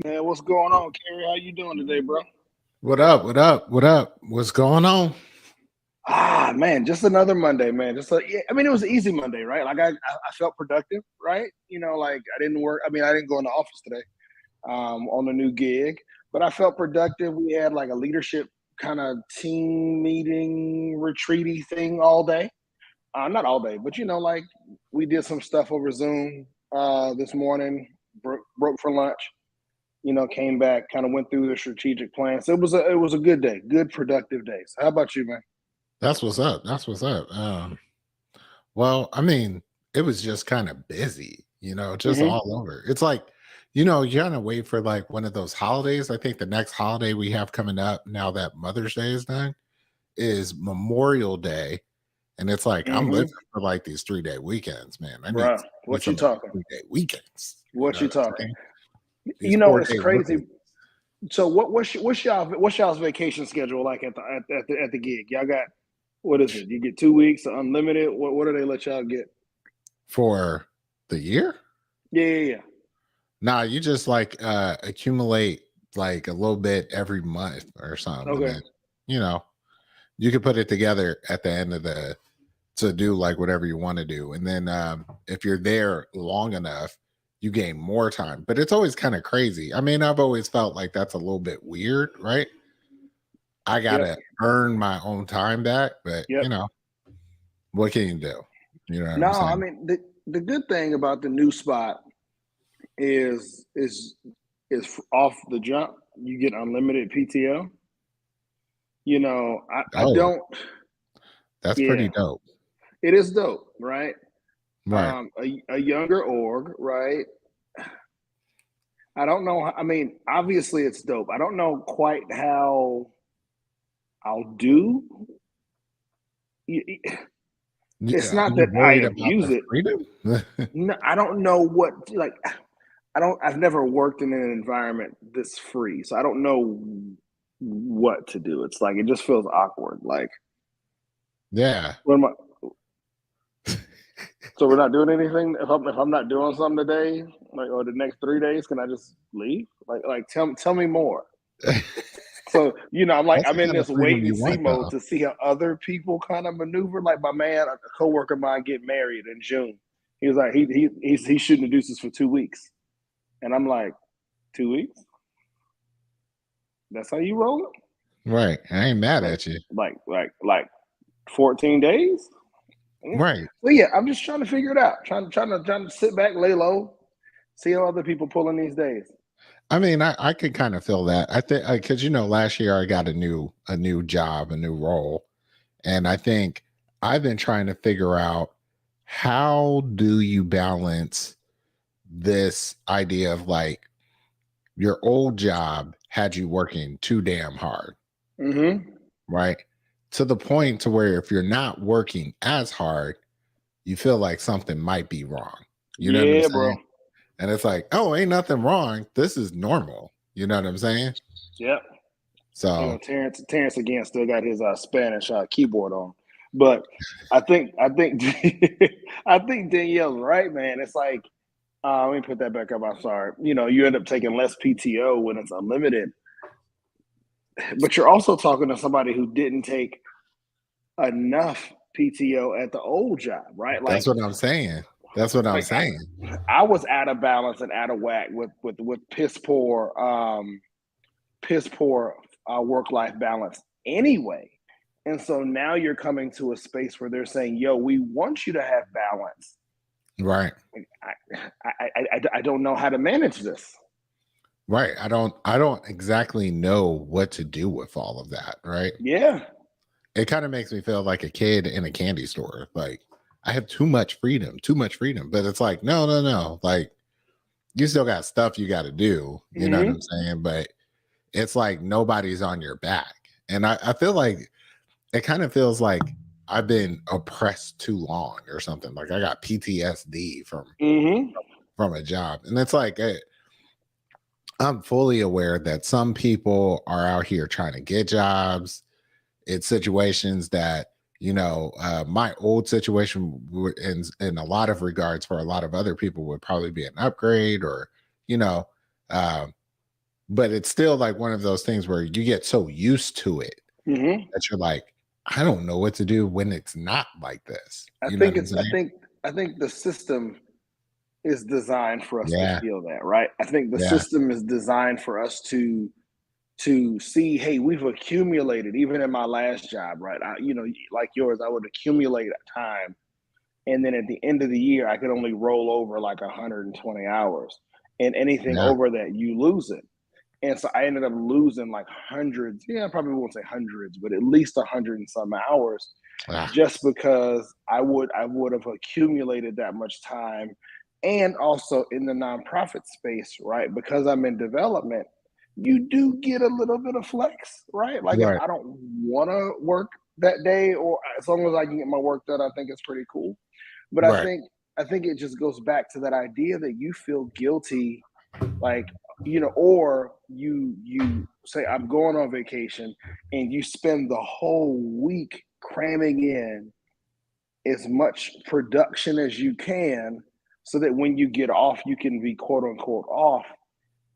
Man, what's going on, Kerry? How you doing today, bro? What up? What up? What up? What's going on? Man, just another Monday, man. Yeah, I mean, it was an easy Monday, right? Like I felt productive, right? Like I didn't work. I mean, I didn't go in the office today, on a new gig, but I felt productive. We had like a leadership kind of team meeting, retreaty thing all day. Not all day, but like we did some stuff over Zoom this morning. Broke for lunch. Came back, kind of went through the strategic plan. So it was a good day, good productive day. So how about you, man? That's what's up. That's what's up. Well, I mean, it was just kind of busy, just Hmm. all over. It's like, you kind of wait for like one of those holidays. I think the next holiday we have coming up now that Mother's Day is done is Memorial Day. And it's like I'm living Hmm. for like these 3-day weekends, man. I need Bruh, what you some of these talking? 3-day weekends. You What know you what I'm talking? saying? These four It's day work crazy. weeks. So what's y'all's vacation schedule like at the gig? Y'all got, what is it? You get 2 weeks unlimited. What do they let y'all get? For the year. Yeah, yeah, yeah. Nah, you just like accumulate like a little bit every month or something, and Okay. then you know you can put it together at the end of the to do like whatever you want to do, and then if you're there long enough, you gain more time. But it's always kind of crazy. I mean, I've always felt like that's a little bit weird, right? I Yep. gotta earn my own time back, but Yep. what can you do? You know what No, I'm I saying? mean the good thing about the new spot is is is off the jump. You get unlimited PTO. I Oh, don't. that's pretty Yeah, dope, it is dope, right? right? A younger org, right? I don't know. I mean, obviously it's dope. I don't know quite how I'll do. It's Yeah, are not you that I worried about abuse the it. freedom? No, I don't know what like. I don't. I've never worked in an environment this free, so I don't know what to do. It's like it just feels awkward. Like, Yeah. what am I? So we're not doing anything. If I'm not doing something today, like or the next 3 days, can I just leave? Like tell me more. So That's I'm the in kind of this wait freedom and you see want, mode though. to see how other people kind of maneuver. Like my man, a coworker of mine, get married in June. He was like he's shooting the deuces for 2 weeks, and I'm like, 2 weeks? That's how you roll it? Right. I ain't mad Like at you. 14 days? Mm. Right. So yeah, I'm just trying to figure it out. Trying to sit back, lay low, see how other people pulling these days. I mean, I could kind of feel that. I think because last year I got a new job, a new role, and I think I've been trying to figure out how do you balance this idea of like your old job had you working too damn hard, Mm-hmm. right? To the point to where if you're not working as hard, you feel like something might be wrong. You know what I'm Yeah, saying? bro. And it's like, oh, ain't nothing wrong. This is normal. You know what I'm saying? Yep. So, Terrence again still got his Spanish keyboard on, but I think I think Danielle's right, man. It's like let me put that back up. I'm sorry. You end up taking less PTO when it's unlimited, but you're also talking to somebody who didn't take enough PTO at the old job, right? that's what I'm saying. That's what I'm Like saying. I was out of balance and out of whack with piss poor work life balance anyway. And so now you're coming to a space where they're saying, "Yo, we want you to have balance." Right. I don't know how to manage this. Right. I don't exactly know what to do with all of that, right? Yeah. It kind of makes me feel like a kid in a candy store. Like I have too much freedom, too much freedom. But it's like, no, no, no. Like you still got stuff you got to do. You know what I'm Hmm. saying? But it's like nobody's on your back. And I feel like it kind of feels like I've been oppressed too long or something. Like I got PTSD Hmm. from a job. And it's like I'm fully aware that some people are out here trying to get jobs. It's situations that my old situation in a lot of regards for a lot of other people would probably be an upgrade or you know uh, but it's still like one of those things where you get so used to it Hmm. that you're like, I don't know what to do when it's not like this. I You know what think I'm it's. I saying? think. I think the system is designed for us to Yeah. feel that, right? I think the Yeah. system is designed for us to see, hey, we've accumulated. Even in my last job, right? Like yours, I would accumulate time, and then at the end of the year, I could only roll over like 120 hours, and anything Yeah. over that, you lose it. And so I ended up losing like hundreds. Yeah, I probably won't say hundreds, but at least 100 and some hours, Ah, just because I would have accumulated that much time. And also in the nonprofit space, right? Because I'm in development, you do get a little bit of flex, right? Like if right. I don't want to work that day, or as long as I can get my work done, I think it's pretty cool. But I Right. think I think it just goes back to that idea that you feel guilty, like, or you say I'm going on vacation, and you spend the whole week cramming in as much production as you can, so that when you get off, you can be quote unquote off.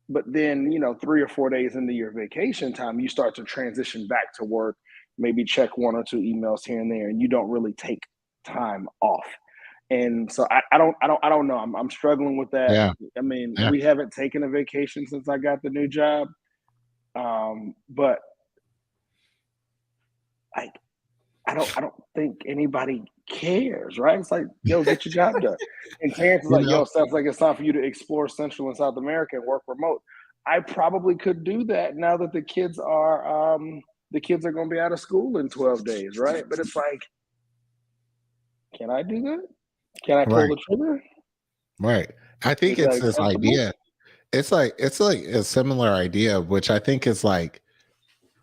But then, 3 or 4 days into your vacation time, you start to transition back to work, maybe check one or two emails here and there, and you don't really take time off. And so I don't know. I'm struggling with that. Yeah. I mean, Yeah. we haven't taken a vacation since I got the new job. But I I don't think anybody cares, right? It's like, yo, get your job done. And Terrence is You like, know? yo, sounds like it's time for you to explore Central and South America and work remote. I probably could do that now that the kids are going to be out of school in 12 days, right? But it's like, can I do that? Can I pull Right. the trigger? Right. I think Is that it's this acceptable? idea. It's like a similar idea, which I think is like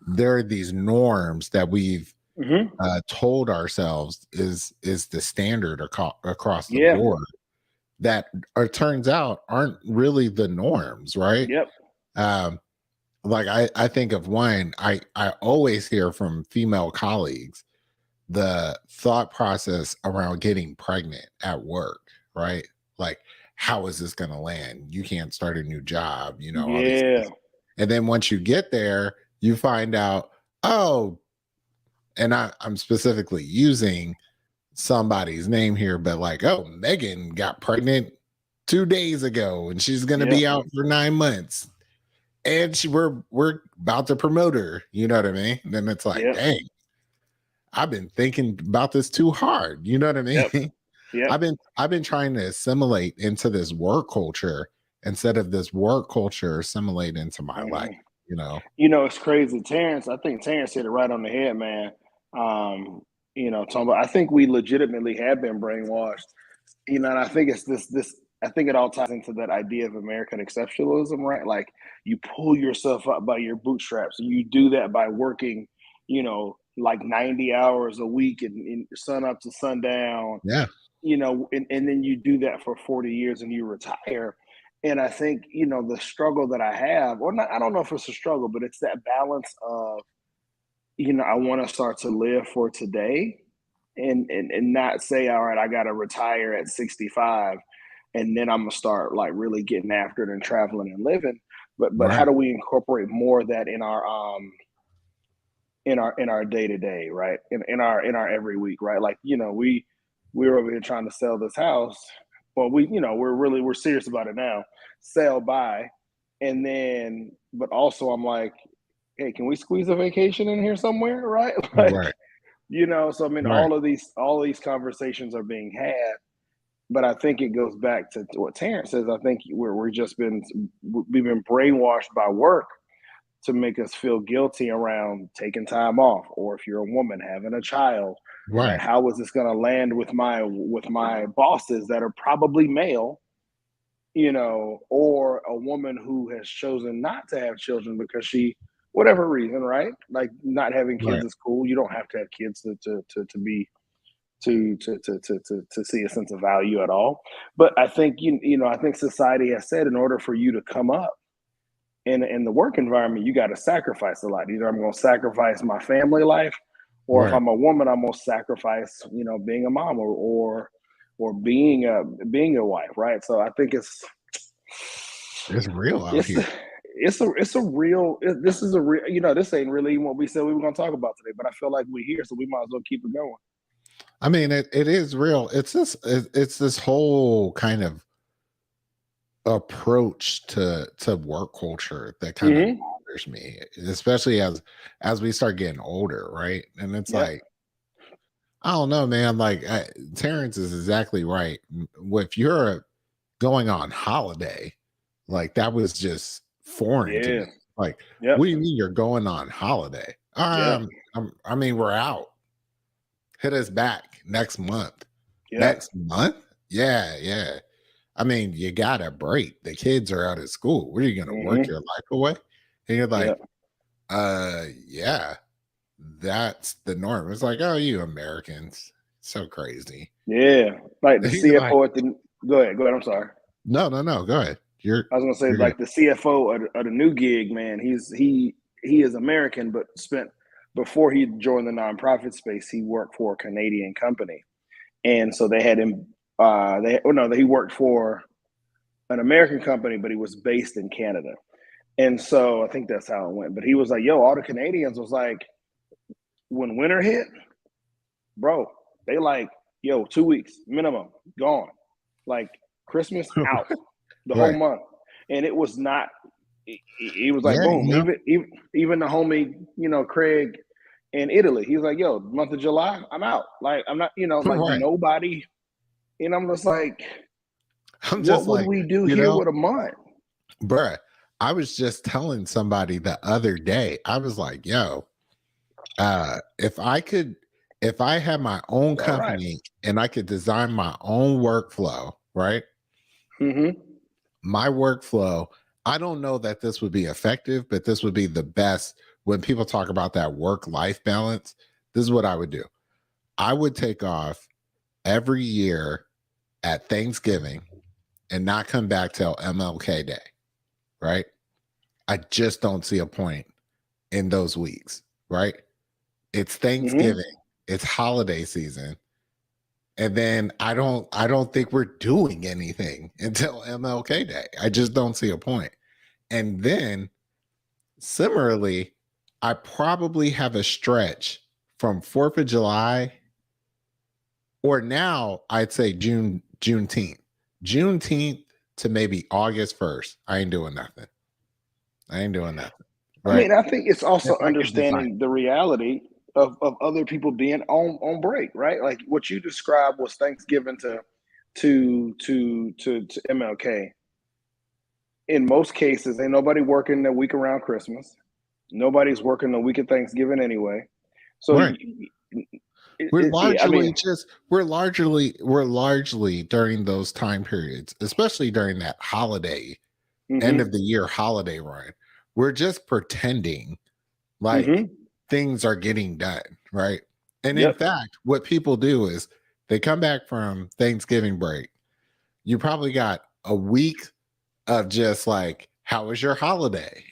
there are these norms that we've Hmm. told ourselves is the standard across the Yeah. board that turns out aren't really the norms, right? Yep. Um, like I think of one, I always hear from female colleagues the thought process around getting pregnant at work, right? Like, how is this going to land? You can't start a new job, all these Yeah. things. And then once you get there, you find out, oh, and I'm specifically using somebody's name here, but like, oh, Megan got pregnant 2 days ago and she's going to Yep. be out for 9 months. And we're about to promote her. You know what I mean? Then it's like, Yep. dang, I've been thinking about this too hard. You know what I Yep. mean? Yep. I've been trying to assimilate into this work culture instead of this work culture assimilate into my life, Hmm. you know? It's crazy. I think Terrence hit it right on the head, man. Talking about, I think we legitimately have been brainwashed. And I think it's this. I think it all ties into that idea of American exceptionalism, right? Like, you pull yourself up by your bootstraps, and you do that by working, like 90 hours a week, and sun up to sundown, Yeah. and then you do that for 40 years and you retire. And I think, the struggle that I have, or not, I don't know if it's a struggle, but it's that balance of, I want to start to live for today, and not say, all right, I got to retire at 65, and then I'm gonna start like really getting after it and traveling and living. But how Right. do we incorporate more of that in our day to day, right? In our every week, right? Like, we're over here trying to sell this house. Well, we're serious about it now. Sell by, and then, but also I'm like, hey, can we squeeze a vacation in here somewhere, right? Like, Right. so I mean, Right. all these conversations are being had, but I think it goes back to what Terrence says. I think we've been brainwashed by work to make us feel guilty around taking time off, or if you're a woman having a child, right? Right. How is this going to land with my bosses that are probably male, or a woman who has chosen not to have children because she, whatever reason, right? Like, not having kids Right. is cool. You don't have to have kids to be to see a sense of value at all. But I think, I think society has said, in order for you to come up in the work environment, you got to sacrifice a lot. Either I'm going to sacrifice my family life, or if Right. I'm a woman, I'm going to sacrifice, being a mom, or being a wife, right? So I think It's real out it's here. it's a real. This is a real. This ain't really what we said we were gonna talk about today, but I feel like we're here, so we might as well keep it going. I mean, it is real. It's this whole kind of approach to work culture that kind of bothers me, especially as we start getting older, right? And it's like, I don't know, man. Like Terrence is exactly right. If you're going on holiday, like that was just foreign to me. Like, what do you mean you're going on holiday? I mean, we're out. Hit us back next month. Next month? Yeah. I mean, you got a break. The kids are out of school. What are you going to work your life away? And you're like, yeah, that's the norm. It's like, oh, you Americans, so crazy. Yeah, like the CFO at the. Go ahead. I'm sorry. No. Go ahead. I was gonna say like good. The CFO of the new gig, man. He is American, but before he joined the nonprofit space, he worked for a Canadian company, and so they had him. He worked for an American company, but he was based in Canada, and so I think that's how it went. But he was like, "Yo, all the Canadians was like, when winter hit, bro, they like, yo, 2 weeks minimum gone, like Christmas out." The whole month, and it was not. It was like boom. Even the homie, Craig in Italy, he's like, "Yo, month of July, I'm out. Like I'm not, like nobody." And I'm just like, "What would we do here with a month?" Bruh, I was just telling somebody the other day. I was like, "Yo, if I had my own company and I could design my own workflow, right?" My workflow, I don't know that this would be effective, but this would be the best when people talk about that work-life balance. This is what I would do. I would take off every year at Thanksgiving and not come back till MLK Day, right? I just don't see a point in those weeks, right? It's Thanksgiving, it's holiday season. And then I don't think we're doing anything until MLK Day. I just don't see a point. And then similarly, I probably have a stretch from 4th of July, or now I'd say Juneteenth to maybe August 1st. I ain't doing nothing. Right? I mean, I think it's also understanding the reality of other people being on break, right? Like what you described was Thanksgiving to MLK. In most cases, ain't nobody working the week around Christmas. Nobody's working the week of Thanksgiving anyway. So we're largely during those time periods, especially during that holiday, end of the year holiday run. We're just pretending like things are getting done, right? And in fact, what people do is they come back from Thanksgiving break. You probably got a week of just like, how was your holiday?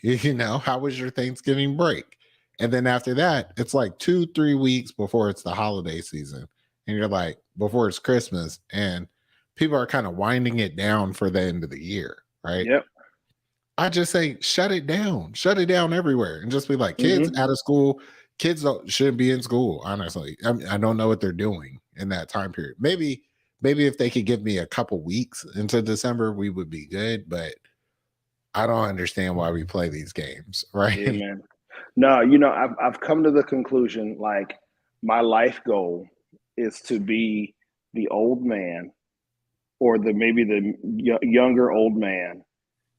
How was your Thanksgiving break? And then after that, it's like 2-3 weeks before it's the holiday season. And you're like, before it's Christmas. And people are kind of winding it down for the end of the year, right? Yep. I just say, shut it down everywhere, and just be like, kids out of school, kids shouldn't be in school. Honestly, I don't know what they're doing in that time period. Maybe if they could give me a couple weeks into December, we would be good. But I don't understand why we play these games, right? Yeah, man. No, I've come to the conclusion, like, my life goal is to be the old man, or maybe the younger old man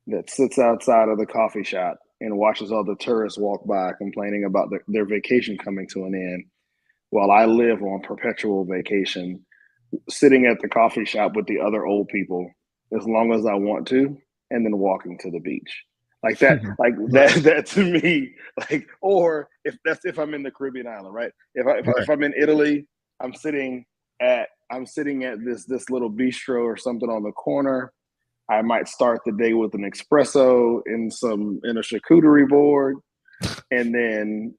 that sits outside of the coffee shop and watches all the tourists walk by complaining about their vacation coming to an end, while I live on perpetual vacation, sitting at the coffee shop with the other old people as long as I want to, and then walking to the beach. Like that, that to me, like, or if I'm in the Caribbean island, right? If I'm in Italy, I'm sitting at this little bistro or something on the corner. I might start the day with an espresso in a charcuterie board, and then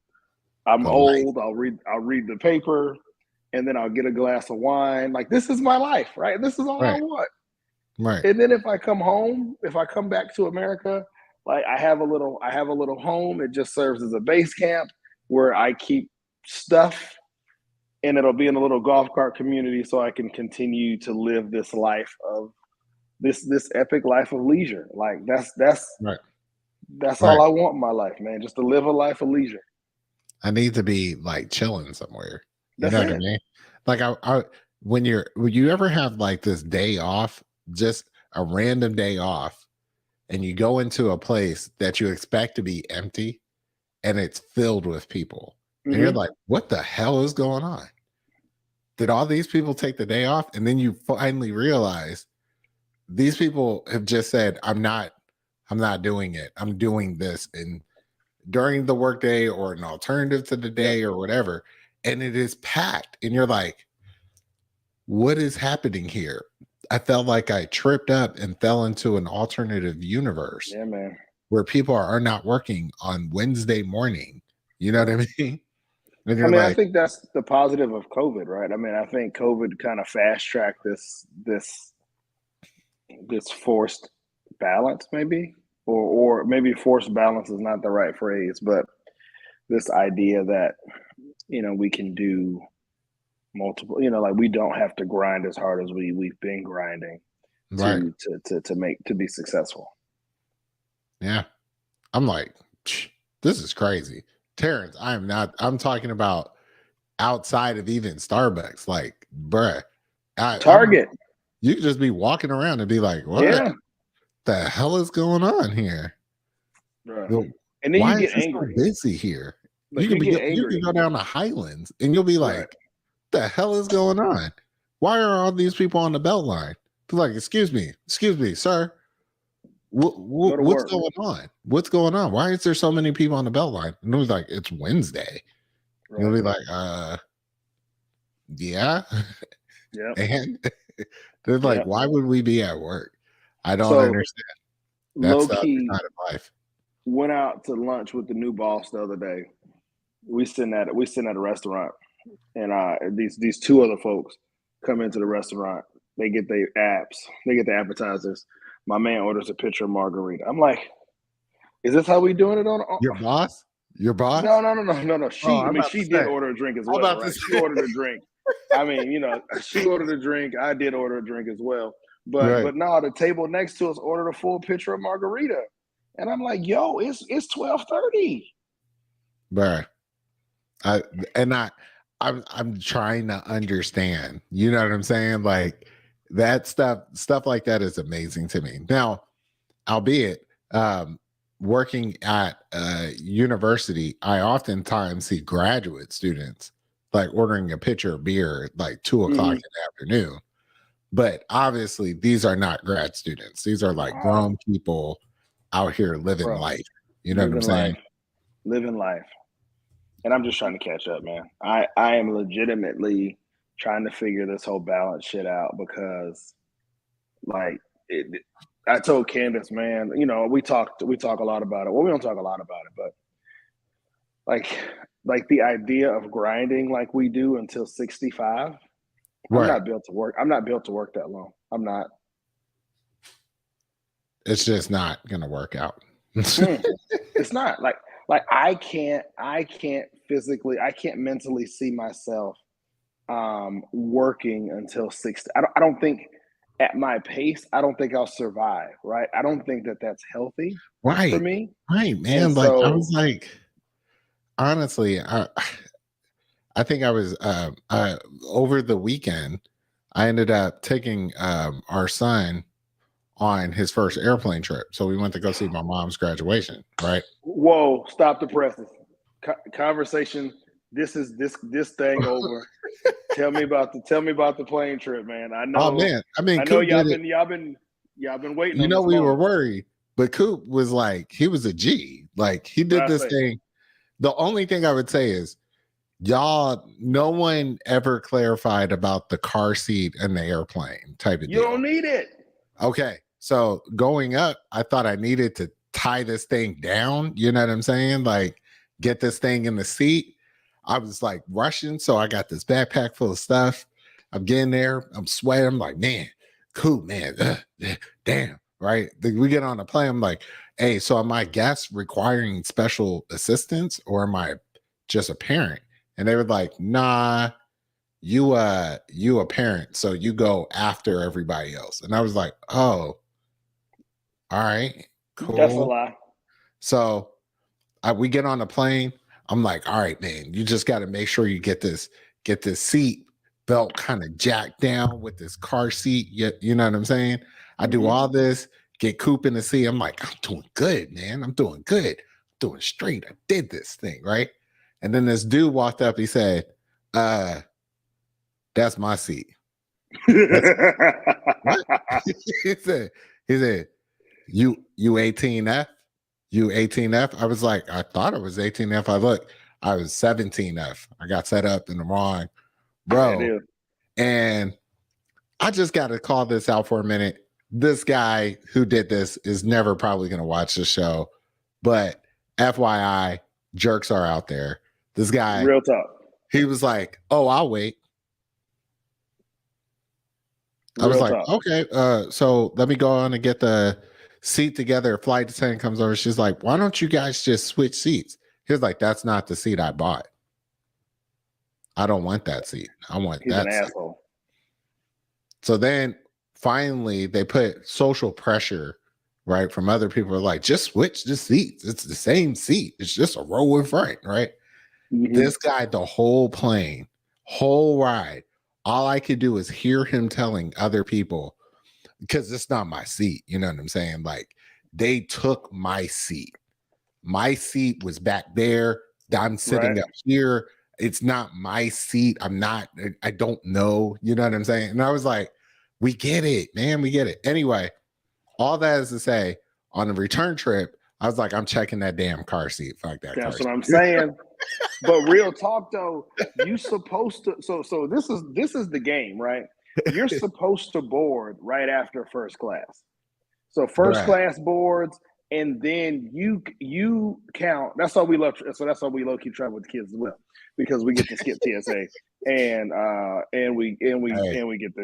I'm old. I'll read the paper, and then I'll get a glass of wine. Like, this is my life, right? This is all I want. Right. And then if I come back to America, Like I have a little home. It just serves as a base camp where I keep stuff, and it'll be in a little golf cart community so I can continue to live this life of this epic life of leisure. Like Right. that's all Right. I want in my life, man. Just to live a life of leisure. I need to be like chilling somewhere. You That's know what I it. mean? Like when you ever have like this day off, just a random day off, and you go into a place that you expect to be empty and it's filled with people. And you're Hmm. like, what the hell is going on? Did all these people take the day off? And then you finally realize these people have just said, I'm not doing it. I'm doing this. And during the workday or an alternative to the Yep. day or whatever, and it is packed, and you're like, what is happening here? I felt like I tripped up and fell into an alternative universe Yeah, man. where people are not working on Wednesday morning. You know what Right. I mean? And I you're mean, I like, think that's the positive of COVID, right? I mean, I think COVID kind of fast tracked this forced balance, maybe, or maybe forced balance is not the right phrase, but this idea that we can do multiple, like we don't have to grind as hard as we've been grinding right. to be successful. Yeah. I'm like, this is crazy. Terrence, I'm talking about outside of even Starbucks. Like, bruh, I'm Target, you could just be walking around and be like, what yeah, the hell is going on here? bro. Well, And then you why is get it so angry, busy here? like you get You can angry, go down the Highlands and you'll be right? like, the hell is going on? Why are all these people on the belt line? Be like, excuse me, sir. Go to What's work, going on? What's going on? Why is there so many people on the belt line? And it was like, it's Wednesday. You'll right? be like, yeah. Yep, And they're like, yep. why would we be at work? I don't So understand. That's low the other key side of life. went out to lunch with the new boss the other day. We sitting at a restaurant, and these two other folks come into the restaurant. They get their apps, they get the appetizers. My man orders a pitcher of margarita. I'm like, is this how we doing it on? Your boss? Your No, boss? no, no, no, no, no. Oh, She, I I'm mean, about to she did say. order a drink as I'm well, about to right? She say. ordered a drink. I mean, she ordered a drink. I did order a drink as well. But Right. but no, the table next to us ordered a full pitcher of margarita, and I'm like, yo, it's 12:30. Bruh. I and I I'm trying to understand. You know what I'm saying? Like that stuff like that is amazing to me. Now, albeit working at a university, I oftentimes see graduate students like ordering a pitcher of beer at like 2 o'clock in Mm-hmm. the afternoon. But obviously, these are not grad students. These are like Oh, grown people out here living bro, life. You know what I'm living saying? life, living life. And I'm just trying to catch up, man. I am legitimately trying to figure this whole balance shit out because, like, I told Candace, man, we talk a lot about it. Well, we don't talk a lot about it, but like like the idea of grinding like we do until 65. I'm Right. not built to work. I'm not built to work that long. I'm not. It's just not gonna work out. Mm, it's not like I can't physically, I can't mentally see myself working until 60. I don't think at my pace, I don't think I'll survive, right? I don't think that that's healthy for Right. me. Right, And man. Like I so, was like, honestly, I think I was over the weekend, I ended up taking our son on his first airplane trip. So we went to go see my mom's graduation, right? whoa, stop the presses. Conversation. This is this thing over. Tell me about the plane trip, man. I Oh know, man. I mean, I know Coop y'all did it. been y'all been y'all been waiting You on know, this we were moment. worried, but Coop was like, he was a G. Like he What did I this say? thing. The only thing I would say is y'all, no one ever clarified about the car seat and the airplane type of You don't deal. need it. Okay. So going up, I thought I needed to tie this thing down. You know what I'm saying? Like get this thing in the seat. I was like rushing. So I got this backpack full of stuff. I'm getting there. I'm sweating. I'm like, man, cool, man. Damn. right? We get on the plane. I'm like, hey, so am I guests requiring special assistance or am I just a parent? And they were like, nah, you a parent, so you go after everybody else. And I was like, oh, all right, That's a cool. lie. So we get on the plane. I'm like, all right, man, you just got to make sure you get this seat belt kind of jacked down with this car seat. You know what I'm saying? I do all this, get Coop in the seat. I'm like, I'm doing good, man. I'm doing good. I'm doing straight. I did this thing, right? And then this dude walked up. He said, that's my seat. What? he said, you 18F? You 18F? I was like, I thought it was 18F. I looked, I was 17F. I got set up in the wrong row. And I just got to call this out for a minute. This guy who did this is never probably going to watch the show, but FYI, jerks are out there. This guy, real talk. He was like, oh, I'll wait. I was like, okay, so let me go on and get the seat together. Flight attendant comes over. She's like, why don't you guys just switch seats? He was like, that's not the seat I bought. I don't want that seat. I want He's that an seat. asshole. So then finally they put social pressure, right, from other people. Like, just switch the seats. It's the same seat. It's just a row in front, right? This guy, the whole plane, whole ride, all I could do is hear him telling other people, because it's not my seat. You know what I'm saying? Like, they took my seat. My seat was back there. I'm sitting up here. It's not my seat. I don't know. You know what I'm saying? And I was like, we get it, man. We get it. Anyway, all that is to say, on the return trip, I was like, I'm checking that damn car seat. Fuck that. That's what I'm saying. But real talk though, you supposed to. So this is the game, right? You're supposed to board right after first class. So first class boards, and then you count. That's how we love. So that's how we low key travel with the kids as well, because we get to skip TSA and we get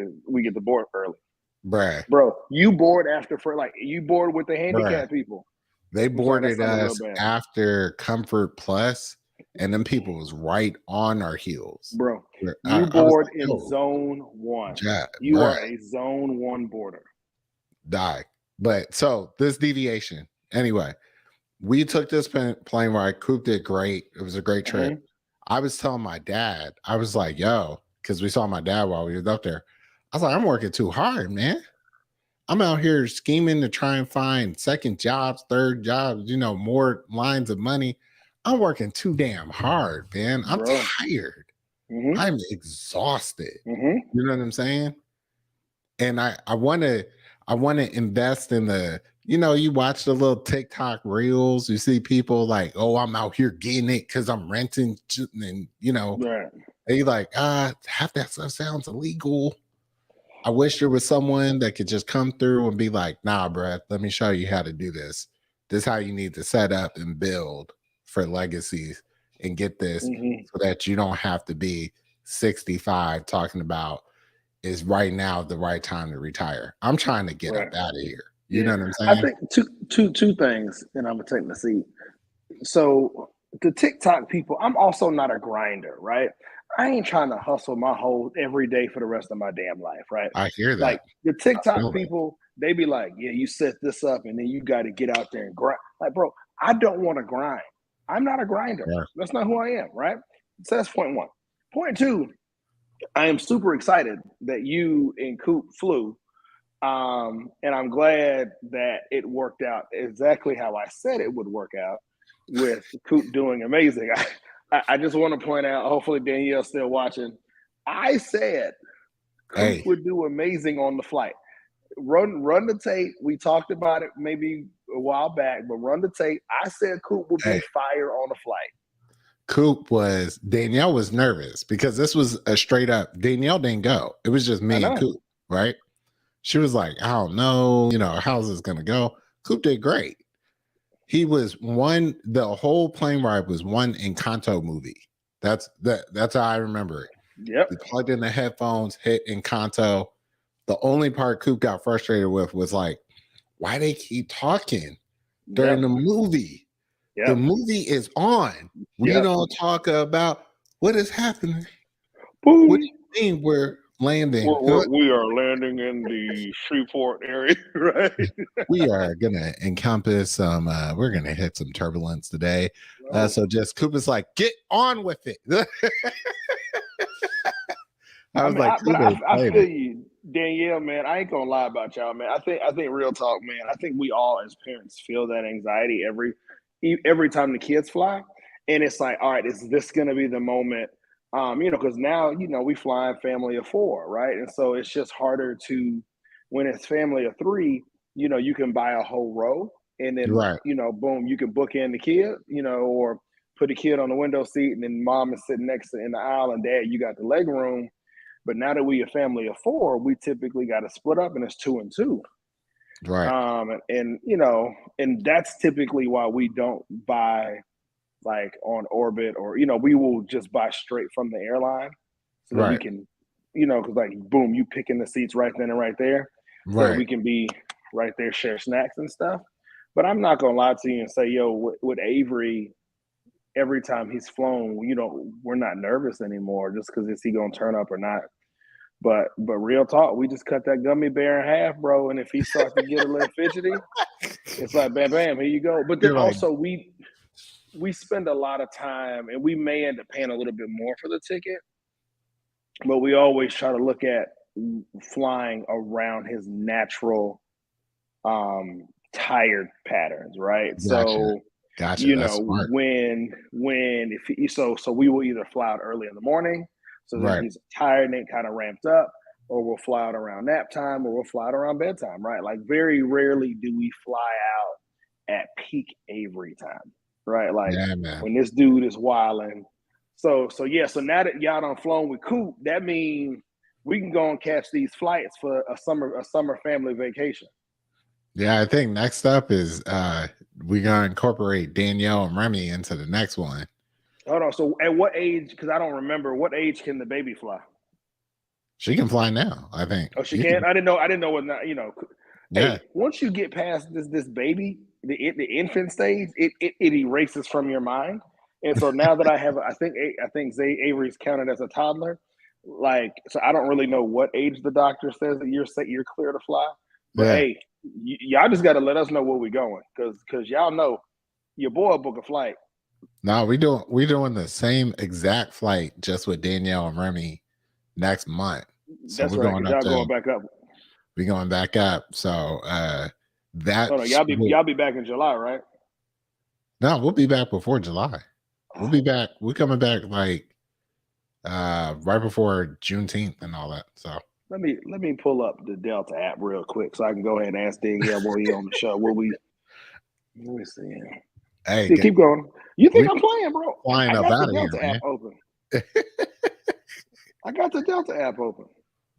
the board early. Bro, you board after you board with the handicapped people. They boarded us after Comfort Plus, and them people was right on our heels. Bro, you board in Zone 1. You are a Zone 1 boarder. Die. But so this deviation. Anyway, we took this plane ride. Coop did great. It was a great trip. I was telling my dad, I was like, yo, because we saw my dad while we were up there. I was like, I'm working too hard, man. I'm out here scheming to try and find second jobs, third jobs, more lines of money. I'm working too damn hard, man. I'm tired. I'm exhausted. You know what I'm saying? And I want to invest in the, you watch the little TikTok reels. You see people like, oh, I'm out here getting it because I'm renting, and they like, half that stuff sounds illegal. I wish there was someone that could just come through and be like, nah, bruh, let me show you how to do this. This is how you need to set up and build for legacies and get this so that you don't have to be 65 talking about is right now the right time to retire. I'm trying to get up out of here. You know what I'm saying? I think two things, and I'm going to take the seat. So the TikTok people, I'm also not a grinder, right? I ain't trying to hustle my whole every day for the rest of my damn life, right? I hear that. Like the TikTok people, they be like, yeah, you set this up and then you got to get out there and grind. Like, bro, I don't want to grind. I'm not a grinder. That's not who I am, right? So that's point one. Point two, I am super excited that you and Coop flew. And I'm glad that it worked out exactly how I said it would work out, with Coop doing amazing. I just want to point out, hopefully Danielle's still watching. I said Coop would do amazing on the flight. Run the tape. We talked about it maybe a while back, but run the tape. I said Coop would be fire on the flight. Danielle was nervous because this was a straight up, Danielle didn't go. It was just me and Coop, right? She was like, I don't know, how's this going to go? Coop did great. He was the whole plane ride was one Encanto movie. That's how I remember it. Yep. We plugged in the headphones, hit Encanto. The only part Coop got frustrated with was like why they keep talking during Yep. the movie. The Yep. movie is on. We Yep. don't talk about what is happening. Boom. What do you mean we're landing? We are landing in the Shreveport area, right? We are gonna encompass some we're gonna hit some turbulence today. No. So just Koopa's like, get on with it. I was like, I feel you, Danielle, man. I ain't gonna lie about y'all, man. I think real talk, man. I think we all as parents feel that anxiety every time the kids fly, and it's like, all right, is this gonna be the moment? Because now we fly in family of four, right? And so it's just harder to when it's family of three. You can buy a whole row, and then right, boom, you can book in the kid, or put the kid on the window seat, and then mom is sitting next to in the aisle, and dad, you got the leg room. But now that we a family of four, we typically got to split up, and it's 2 and 2. right, And that's typically why we don't buy like on Orbit, or we will just buy straight from the airline so that we right, can, because like boom, you picking the seats right then and right there, so that right. we can be right there, share snacks and stuff. But I'm not gonna lie to you and say, yo, with Avery, every time he's flown, we're not nervous anymore just because is he gonna turn up or not. But real talk, we just cut that gummy bear in half, bro. And if he starts to get a little fidgety, it's like bam, bam, here you go. But then You're like, also we spend a lot of time, and we may end up paying a little bit more for the ticket, but we always try to look at flying around his natural tired patterns, right? gotcha, So gotcha. That's smart. when if he, so we will either fly out early in the morning so then Right, he's tired and ain't kind of ramped up, or we'll fly out around nap time, or we'll fly out around bedtime, right? Like very rarely do we fly out at peak Avery time, right? Like yeah, man. when this dude is wilding. So yeah, so now that y'all done flown with Coop, that means we can go and catch these flights for a summer family vacation. Yeah, I think next up is we're gonna incorporate Danielle and Remy into the next one. Hold on. So at what age? Because I don't remember what age can the baby fly. She can fly now, I think. Oh, she You can. can, I didn't know. I didn't know what. yeah, Hey, once you get past this baby, the infant stage, it erases from your mind. And so now that I think Avery's counted as a toddler. Like, so I don't really know what age the doctor says that you're clear to fly. But yeah. hey, y'all just got to let us know where we're going, because y'all know your boy will book a flight. No, we doing the same exact flight just with Danielle and Remy next month. So That's we're right, going because up y'all to going back up. we're going back up. So Oh no, that's y'all be back in July, right? no, we'll be back before July. We'll be back. We're coming back like right before Juneteenth and all that. So Let me pull up the Delta app real quick so I can go ahead and ask Danielle when we on the show. Let me see. hey, Yeah, keep going. You think we I'm playing, bro? flying I up got the out of here, Delta app man. open. I got the Delta app open.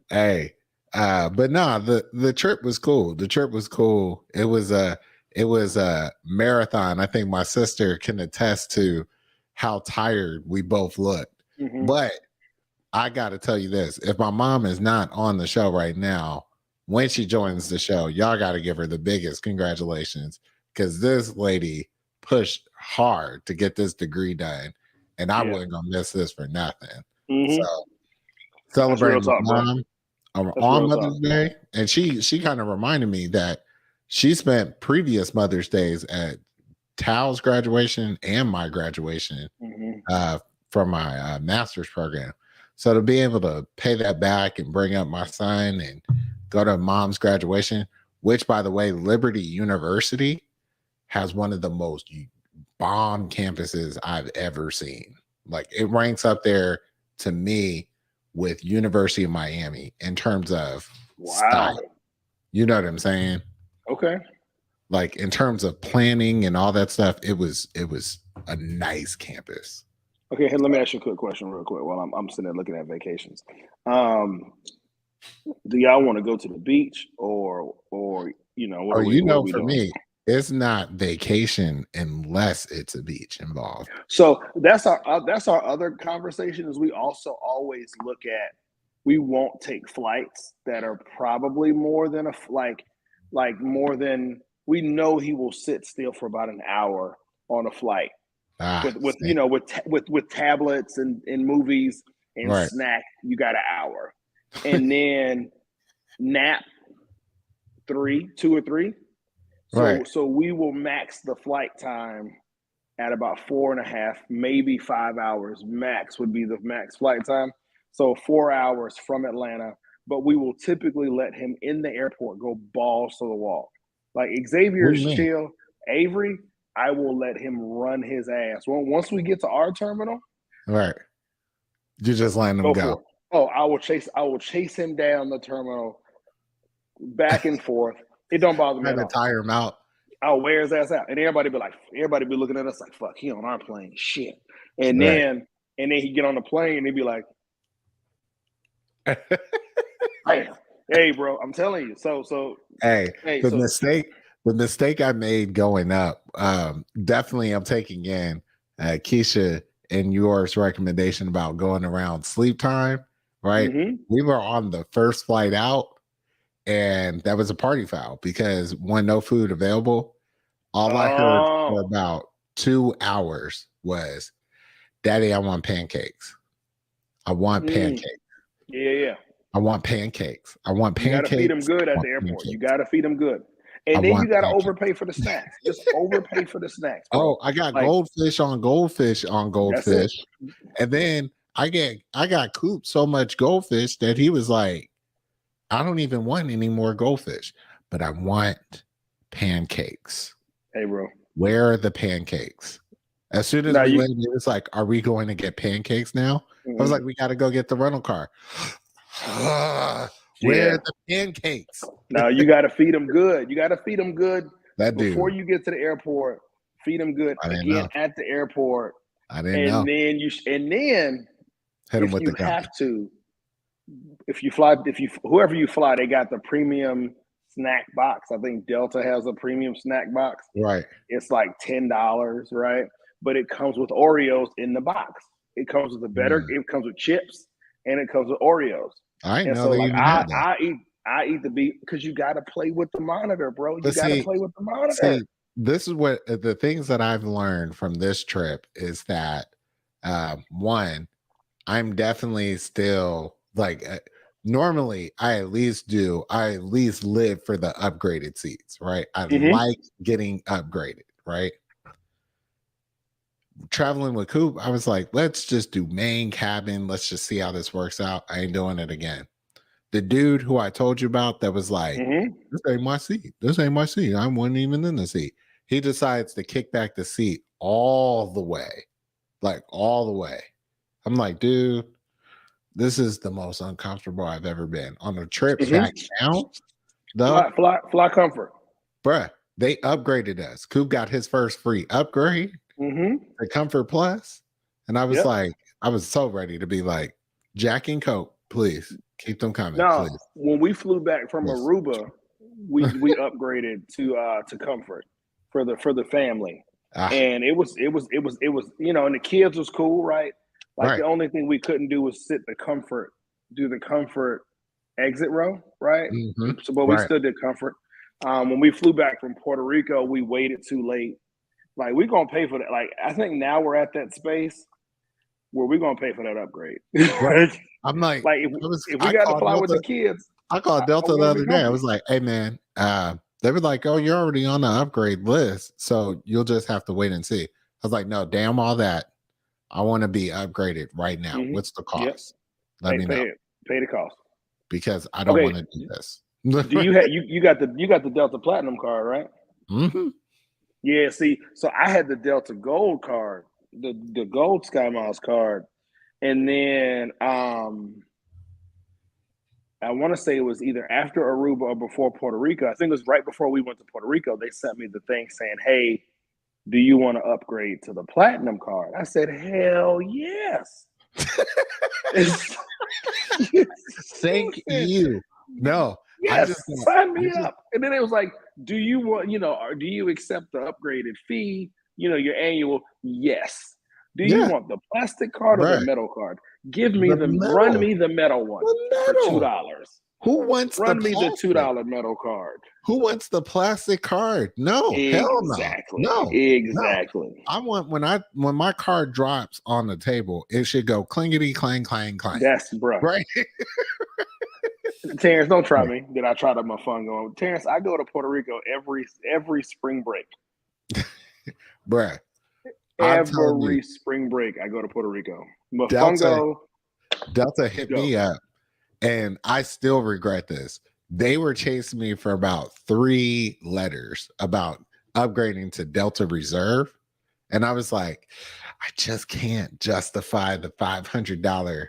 Hey, but nah, the trip was cool. The trip was cool. It was a marathon. I think my sister can attest to how tired we both looked. Mm-hmm. But I got to tell you this: if my mom is not on the show right now, when she joins the show, y'all got to give her the biggest congratulations because this lady pushed hard to get this degree done, and I Yeah. wasn't gonna miss this for nothing. So Mm-hmm. That's real celebrating my talk, bro. mom That's on real talk. Mother's Day, and she kind of reminded me that she spent previous Mother's Days at Tal's graduation and my graduation Mm-hmm. uh, from my master's program. So to be able to pay that back and bring up my son and go to mom's graduation, which by the way, Liberty University has one of the most bomb campuses I've ever seen. Like it ranks up there to me with University of Miami in terms of Wow. style. You know what I'm saying? Okay. Like in terms of planning and all that stuff, it was a nice campus. Okay. Hey, let me ask you a quick question real quick while I'm sitting there looking at vacations. Um, do y'all want to go to the beach, or what Oh, are we for doing? me, it's not vacation unless it's a beach involved. So that's our other conversation, is we also always look at, we won't take flights that are probably more than like like more than we know he will sit still for about an hour on a flight with see. with tablets and movies and Right. snack. You got an hour, and then nap 2 or 3. Right. So we will max the flight time at about 4.5, maybe 5 hours max would be the max flight time. So 4 hours from Atlanta, but we will typically let him in the airport go balls to the wall. Like What do Xavier's you mean? chill, Avery, I will let him run his ass. Well, once we get to our terminal, Right. You just letting them go go. for it. Oh, I will chase him down the terminal, back and forth. It don't bother me Trying at to all. tire him out. I'll wear his ass out. And everybody be looking at us like, fuck, he on our plane. Shit. And Right. then he get on the plane and he be like, "Bam. Hey, bro, I'm telling you." Hey, the mistake I made going up, definitely I'm taking in Keisha and yours recommendation about going around sleep time, right? Mm-hmm. We were on the first flight out, and that was a party foul because when no food available, all I heard for about 2 hours was, "Daddy, I want pancakes. I want pancakes. Yeah. I want pancakes. I want You got to feed them pancakes. good I at want the airport. You pancakes. got to feed them good. I And then you want got to pancakes." overpay for the snacks. Just overpay for the snacks, bro. Oh, I got Like, goldfish on goldfish on that's it. goldfish. And then I got Coop so much goldfish that he was like, "I don't even want any more goldfish, but I want pancakes. Hey, bro. Where are the pancakes?" As soon as Now we you, landed, it was like, "Are we going to get pancakes now?" I was like, "We got to go get the rental car." Where yeah. are the pancakes? Now you got to feed them good. You got to feed them good That before dude, you get to the airport. Feed them good I didn't again know. at the airport. I didn't And know. then Hit him if with you the gun. have to, whoever you fly, they got the premium snack box. I think Delta has a premium snack box. Right. It's like $10, right? But it comes with Oreos in the box. It comes with it comes with chips, and it comes with Oreos. I didn't And know so they like even had that. I eat the beef because you got to play with the monitor, bro. You But got to play with the monitor. see, this is what the things that I've learned from this trip is that one, I'm definitely still like normally I at least live for the upgraded seats, right? I like getting upgraded, right? Traveling with Coop, I was like, let's just do main cabin. Let's just see how this works out. I ain't doing it again. The dude who I told you about that was like, this ain't my seat. This ain't my seat. I wasn't even in the seat. He decides to kick back the seat all the way. Like all the way. I'm like, dude, this is the most uncomfortable I've ever been. On a trip back down, though. Fly comfort. Bruh, they upgraded us. Coop got his first free upgrade. The Comfort Plus. And I was like, I was so ready to be like, Jack and Coke, please keep them coming. No, please. when we flew back from Aruba, we upgraded to Comfort for the family. And it was and the kids was cool, right? Like the only thing we couldn't do was do the Comfort exit row, right? So but we still did Comfort. When we flew back from Puerto Rico, we waited too late. Like we're gonna pay for that. Like I think now we're at that space where we're gonna pay for that upgrade. I'm like if we got to fly with the kids. I called Delta the other day. I was like, hey man, they were like, oh, you're already on the upgrade list, so you'll just have to wait and see. I was like, no, damn all that. I want to be upgraded right now. What's the cost? Let me know. Pay the cost. Because I don't want to do this. Do you have you got the Delta Platinum card, right? Yeah, see, so I had the Delta Gold card, the Gold Sky Miles card, and then I want to say it was either after Aruba or before Puerto Rico. I think it was right before we went to Puerto Rico. They sent me the thing saying, "Hey, do you want to upgrade to the Platinum card?" I said, "Hell yes." Thank you. No. Yes, sign me up. And then it was like, do you want, or do you accept the upgraded fee? Your annual? Yes. Do you want the plastic card or the metal card? Run me the metal one for $2. Who wants the Run me the plastic? $2 metal card. Who wants the plastic card? No, hell no. No. Exactly. I want when my card drops on the table, it should go clingety clang clang clang. That's bro. Right. Terrence, don't try me. Did I try to have my fun going? Terrence, I go to Puerto Rico every spring break. Bruh. Every spring break, I go to Puerto Rico. Mofongo. Delta hit me up, and I still regret this. They were chasing me for about 3 letters about upgrading to Delta Reserve. And I was like, I just can't justify the $500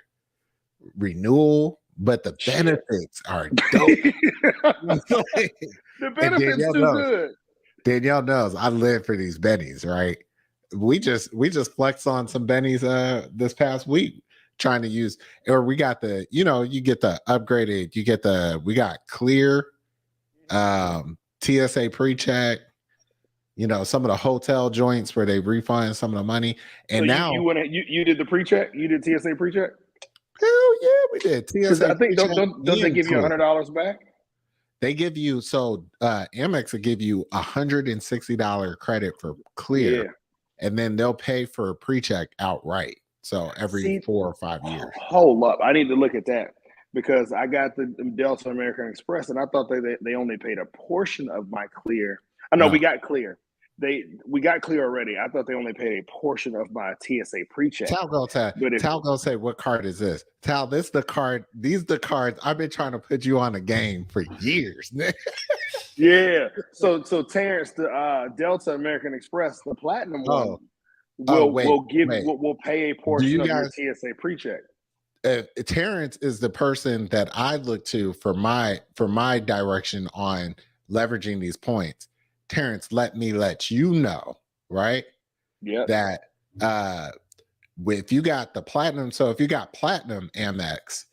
renewal, but the benefits are dope. The benefits too good. Danielle knows I live for these bennies, right? We just flexed on some bennies this past week, trying to use, or we got the, you get the upgraded, we got clear TSA pre-check, some of the hotel joints where they refund some of the money. And so now you did the pre-check? You did TSA pre-check? Hell yeah, we did. TSA I think don't they give you $100 back? They give you, Amex will give you $160 credit for clear, and then they'll pay for a pre-check outright. So every 4 or 5 years. Hold up, I need to look at that because I got the Delta American Express, and I thought they only paid a portion of my clear. No, we got clear. We got clear already. I thought they only paid a portion of my TSA pre-check. Tal go say, what card is this? Tal, this the card. These the cards I've been trying to put you on a game for years. Yeah. So Terrence, the Delta American Express, the platinum one, will pay a portion of your TSA pre-check. Terrence is the person that I look to for my direction on leveraging these points. Terrence, let me let you know, right? Yeah. That if you got the platinum, so if you got platinum Amex,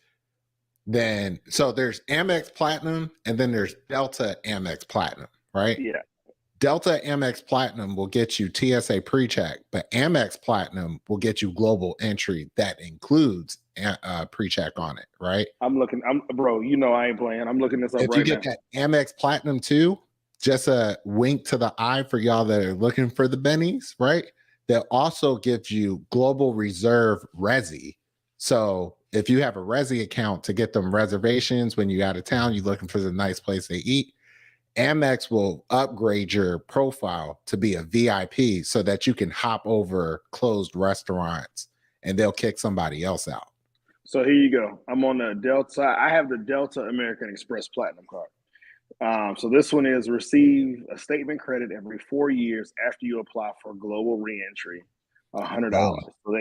then there's Amex Platinum and then there's Delta Amex Platinum, right? Yeah. Delta Amex Platinum will get you TSA pre-check, but Amex Platinum will get you global entry that includes pre-check on it, right? Bro, I ain't playing. I'm looking this up right now. If you get that Amex Platinum too, just a wink to the eye for y'all that are looking for the bennies, right? They'll also give you global reserve Resi. So if you have a Resi account to get them reservations when you're out of town, you're looking for the nice place to eat, Amex will upgrade your profile to be a VIP so that you can hop over closed restaurants and they'll kick somebody else out. So here you go. I'm on the Delta. I have the Delta American Express Platinum card. So this one is receive a statement credit every 4 years after you apply for global reentry, $100. So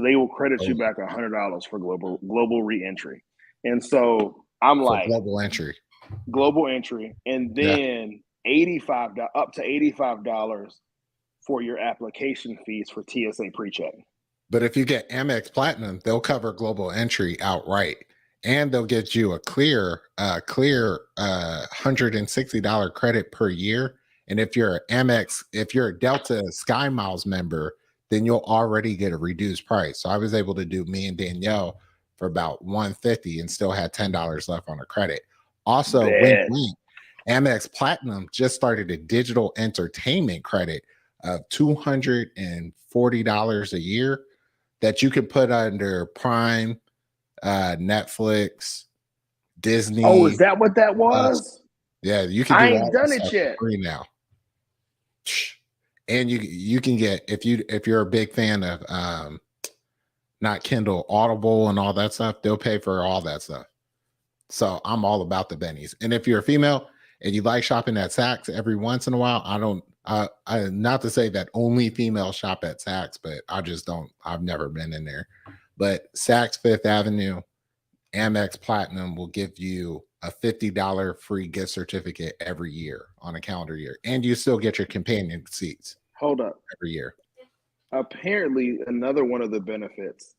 they will credit you back $100 for global reentry. And so I'm like global entry, and then up to $85 for your application fees for TSA pre-check. But if you get Amex Platinum, they'll cover global entry outright. And they'll get you a clear $160 credit per year. And if you're a Delta Sky Miles member, then you'll already get a reduced price. So I was able to do me and Danielle for about $150 and still had $10 left on the credit. Also, wink, Amex Platinum just started a digital entertainment credit of $240 a year that you can put under Prime, Netflix, Disney. Oh, is that what that was? Yeah, you can. I ain't done it yet. Free now, and you can get if you're a big fan of not Kindle, Audible, and all that stuff. They'll pay for all that stuff. So I'm all about the bennies. And if you're a female and you like shopping at Saks every once in a while, I not to say that only females shop at Saks, but I've never been in there. But Saks Fifth Avenue, Amex Platinum will give you a $50 free gift certificate every year on a calendar year. And you still get your companion seats. Hold up. Every year. Apparently, another one of the benefits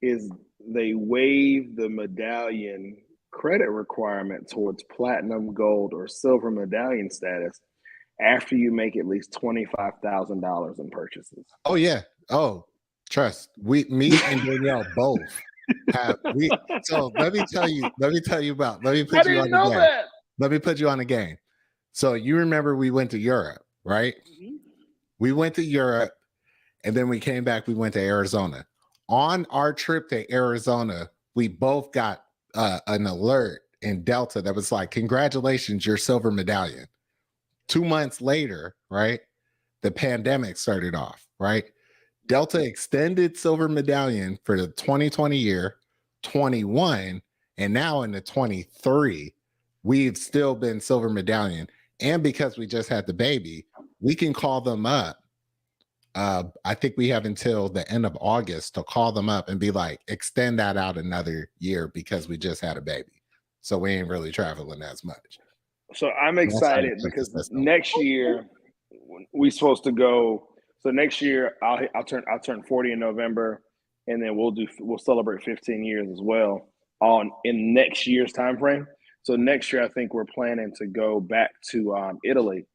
is they waive the medallion credit requirement towards platinum, gold, or silver medallion status after you make at least $25,000 in purchases. Oh, yeah. Oh, trust me and Danielle both So let me tell you about. Let me I put you on didn't the know game. that. Let me put you on the game. So you remember we went to Europe, right? Mhm. We went to Europe, and then we came back. We went to Arizona. On our trip to Arizona, we both got an alert in Delta that was like, "Congratulations, your silver medallion." 2 months later, right? The pandemic started off, right? Delta extended silver medallion for the 2020 year, 21, and now in the 23, we've still been silver medallion. And because we just had the baby, we can call them up. I think we have until the end of August to call them up and be like, extend that out another year because we just had a baby. So we ain't really traveling as much. So I'm That's how you excited check the because system. next year we supposed to go. So next year I'll turn 40 in November, and then we'll celebrate 15 years as well on in next year's time frame. So next year I think we're planning to go back to Italy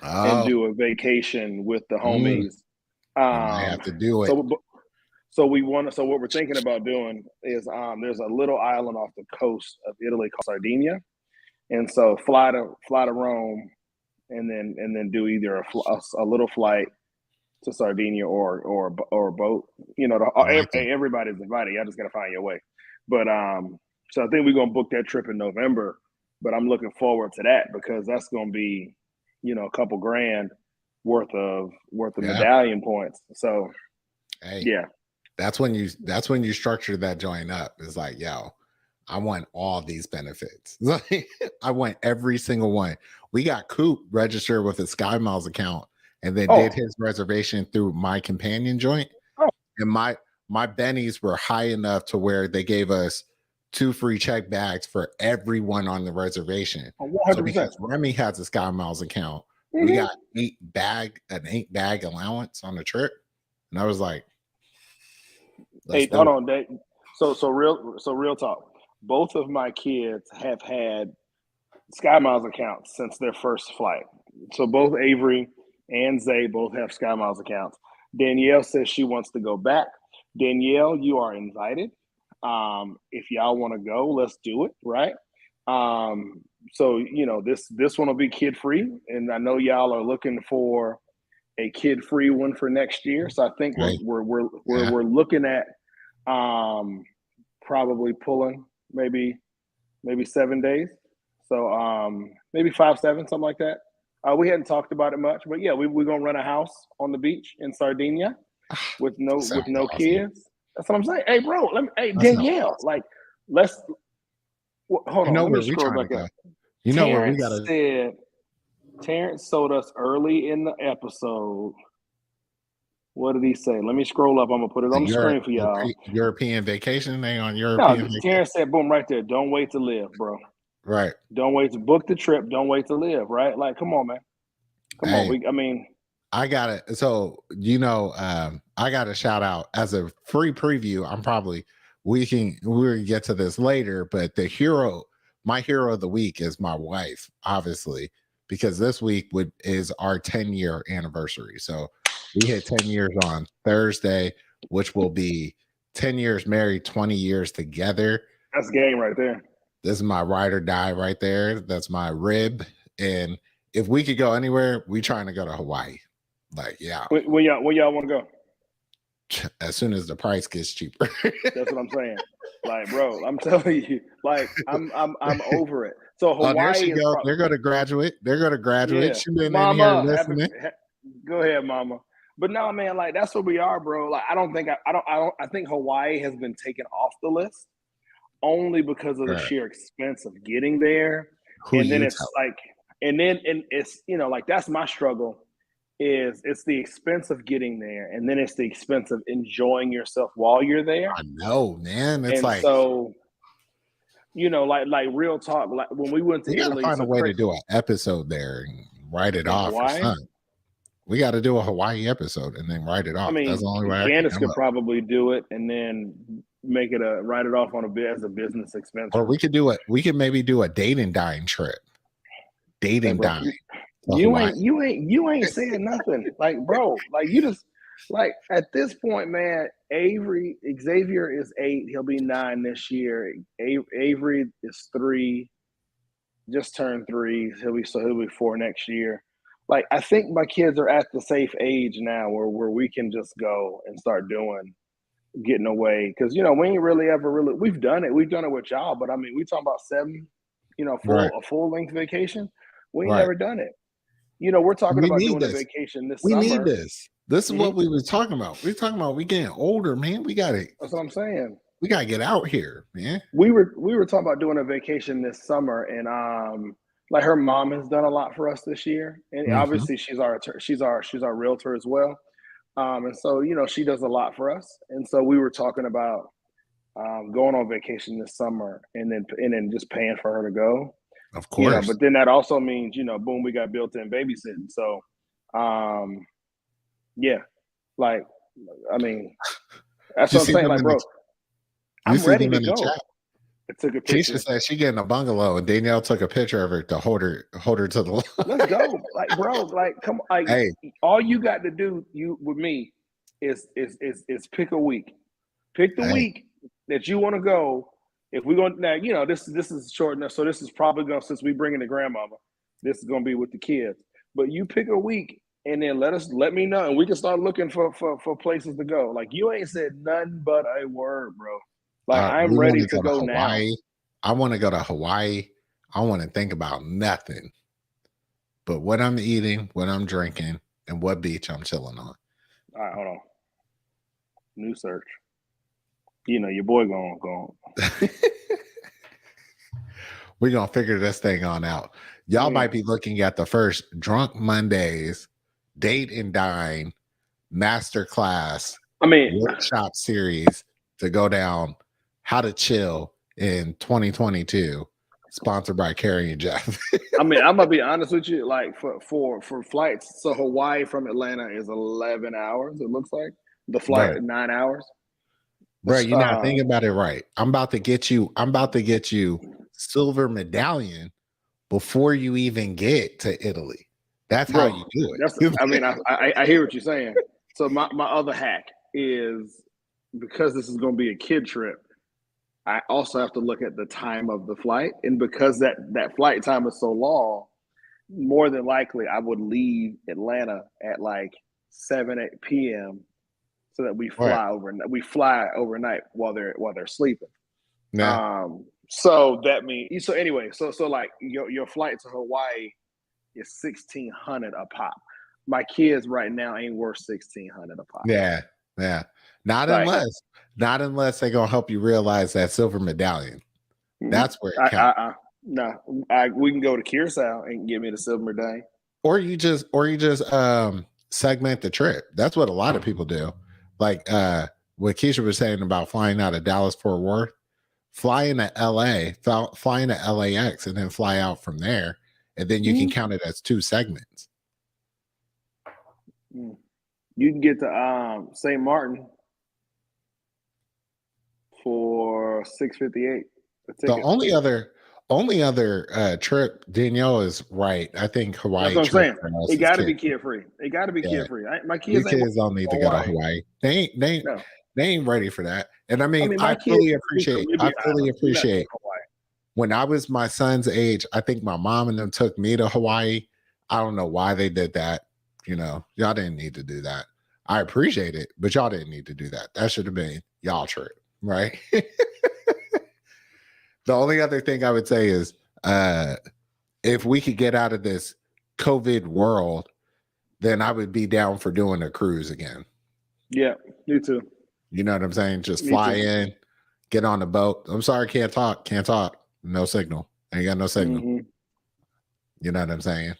and Oh, do a vacation with the mm, homies. we might have to do it. So we want. So what we're thinking about doing is there's a little island off the coast of Italy called Sardinia, and so fly to Rome, and then do either a little flight to Sardinia or a boat. You know, I like it. everybody's invited. Y'all just gotta find your way. But so I think we're gonna book that trip in November. But I'm looking forward to that because that's gonna be, you know, a couple grand worth of Yeah. medallion points. So Hey, yeah, that's when you structure that joint up. It's like, yo, I want all these benefits. Like, I want every single one. We got Coop registered with a Sky Miles account and then did his reservation through my companion joint. Oh. And my bennies were high enough to where they gave us 2 free check bags for everyone on the reservation. 100%. So because Remy has a Sky Miles account, we got an 8 bag allowance on the trip. And I was like, hey, hold on, Dave. So real talk. Both of my kids have had Sky Miles accounts since their first flight. So both Avery and Zay both have Sky Miles accounts. Danielle says she wants to go back. Danielle, you are invited. If y'all want to go, let's do it, right? So you know this one will be kid free, and I know y'all are looking for a kid free one for next year. So I think we're looking at probably pulling maybe 7 days. So maybe 5, 7, something like that. We hadn't talked about it much, but yeah, we're gonna rent a house on the beach in Sardinia with no kids. That's what I'm saying. Hey, bro, Danielle, like, let's hold on. Let me scroll back up. You know where we gotta said. Terrence told us early in the episode. What did he say? Let me scroll up. I'm gonna put it on the screen for y'all. European vacation. They on European vacation. Terrence said, boom, right there. Don't wait to live, bro. Right. Don't wait to book the trip. Don't wait to live. Right. Like, come on, man. Come on. I got it. So, you know, I got a shout out as a free preview. We'll get to this later, but my hero of the week is my wife, obviously, because this week is our 10-year anniversary. So we hit 10 years on Thursday, which will be 10 years married, 20 years together. That's game right there. This is my ride or die right there. That's my rib. And if we could go anywhere, we trying to go to Hawaii. Like, yeah. Where y'all want to go? As soon as the price gets cheaper. That's what I'm saying. Like, bro, I'm telling you, like, I'm over it. So Hawaii. There she goes. They're going to graduate. Yeah. She's been Mama, in here listening. Go ahead, Mama. But no, man, like, that's what we are, bro. Like, I think Hawaii has been taken off the list only because of the sheer expense of getting there. And it's, you know, like, that's my struggle. It's the expense of getting there, and then it's the expense of enjoying yourself while you're there. I know, man. It's like, so, you know, like real talk. Like when we went to Italy, find a way to do an episode there and write it off. We got to do a Hawaii episode and then write it off. I mean, that's the only way. Candace could probably do it and then make it write it off on as a business expense. Or we could do it. We could maybe do a date and dine trip. Date and dine. You ain't saying nothing. Like, bro, like you just Like at this point, man, Xavier is 8. He'll be 9 this year. Avery is 3, just turned 3. He'll be 4 next year. Like I think my kids are at the safe age now where we can just go and start getting away because we ain't really ever really we've done it with y'all, but I mean we talking about 7, Right, a full length vacation. We ain't right. never done it. We're talking We about need doing a this. vacation this We need summer. this. This is Hmm. what we was talking about. We talking about we getting older, man. That's what I'm saying. We gotta get out here, man. We were talking about doing a vacation this summer, and like her mom has done a lot for us this year, and Hmm. obviously she's our realtor as well. And so she does a lot for us, and so we were talking about going on vacation this summer, and then just paying for her to go. Of course. But then that also means boom, we got built-in babysitting. So, yeah, like I mean, that's You what I'm see saying. them Like, in the bro, you I'm see ready them to in the go. chat. I took a Keisha picture. said she getting a bungalow, and Danielle took a picture of her to hold her to the Let's line. go. Like, bro, like come like Hey, all you got to do with me is pick a week. Pick the hey, week that you want to go. If we're going now, this is short enough. So this is probably going since we bring in the grandmama, this is gonna be with the kids. But you pick a week and then let me know and we can start looking for places to go. Like you ain't said nothing but a word, bro. Like I'm we want ready to to go to go now. Hawaii. I want to go to Hawaii. I want to think about nothing but what I'm eating, what I'm drinking, and what beach I'm chilling on. All right, hold on. New search. Your boy going. We're gonna figure this thing on out. Y'all might be looking at the first Drunk Mondays Date and Dine Masterclass I mean, workshop series to go down how to chill in 2022, sponsored by Carrie and Jeff. I'm gonna be honest with you. Like for flights, so Hawaii from Atlanta is 11 hours. It looks like the flight Right. 9 hours. Bro, you're not thinking about it right. I'm about to get you silver medallion before you even get to Italy. That's how Bro, you do that's. it. I mean, I hear what you're saying. So my other hack is because this is going to be a kid trip. I also have to look at the time of the flight, and because that flight time is so long, more than likely I would leave Atlanta at like 7-8 p.m. so that we Right. fly overnight while they're sleeping. Yeah. So that means so anyway. So like your flight to Hawaii is 1,600 a pop. My kids right now ain't worth 1,600 a pop. Yeah. Yeah. Not Like, unless they're gonna help you realize that silver medallion. That's where it counts. no, we can go to Curacao and give me the silver medallion. Or you just segment the trip. That's what a lot of people do. Like what Keisha was saying about flying out of Dallas Fort Worth, flying to LA, flying to LAX, and then fly out from there, and then you can count it as 2 segments. You can get to St. Martin for $658. The only other trip, Danielle is right. I think Hawaii. That's what I'm saying. It got to be kid free. It got to be kid free. My You kids ain't kids don't need to go to Hawaii. They ain't ready for that. And I mean, my I kids fully do appreciate. Caribbean islands. We're not doing Hawaii. When I was my son's age, I think my mom and them took me to Hawaii. I don't know why they did that. Y'all didn't need to do that. I appreciate it, but y'all didn't need to do that. That should have been y'all trip, right? The only other thing I would say is if we could get out of this COVID world, then I would be down for doing a cruise again. Yeah, me too. You know what I'm saying? Just fly in, get on the boat. I'm sorry, can't talk. No signal. Ain't got no signal. Mm-hmm. You know what I'm saying?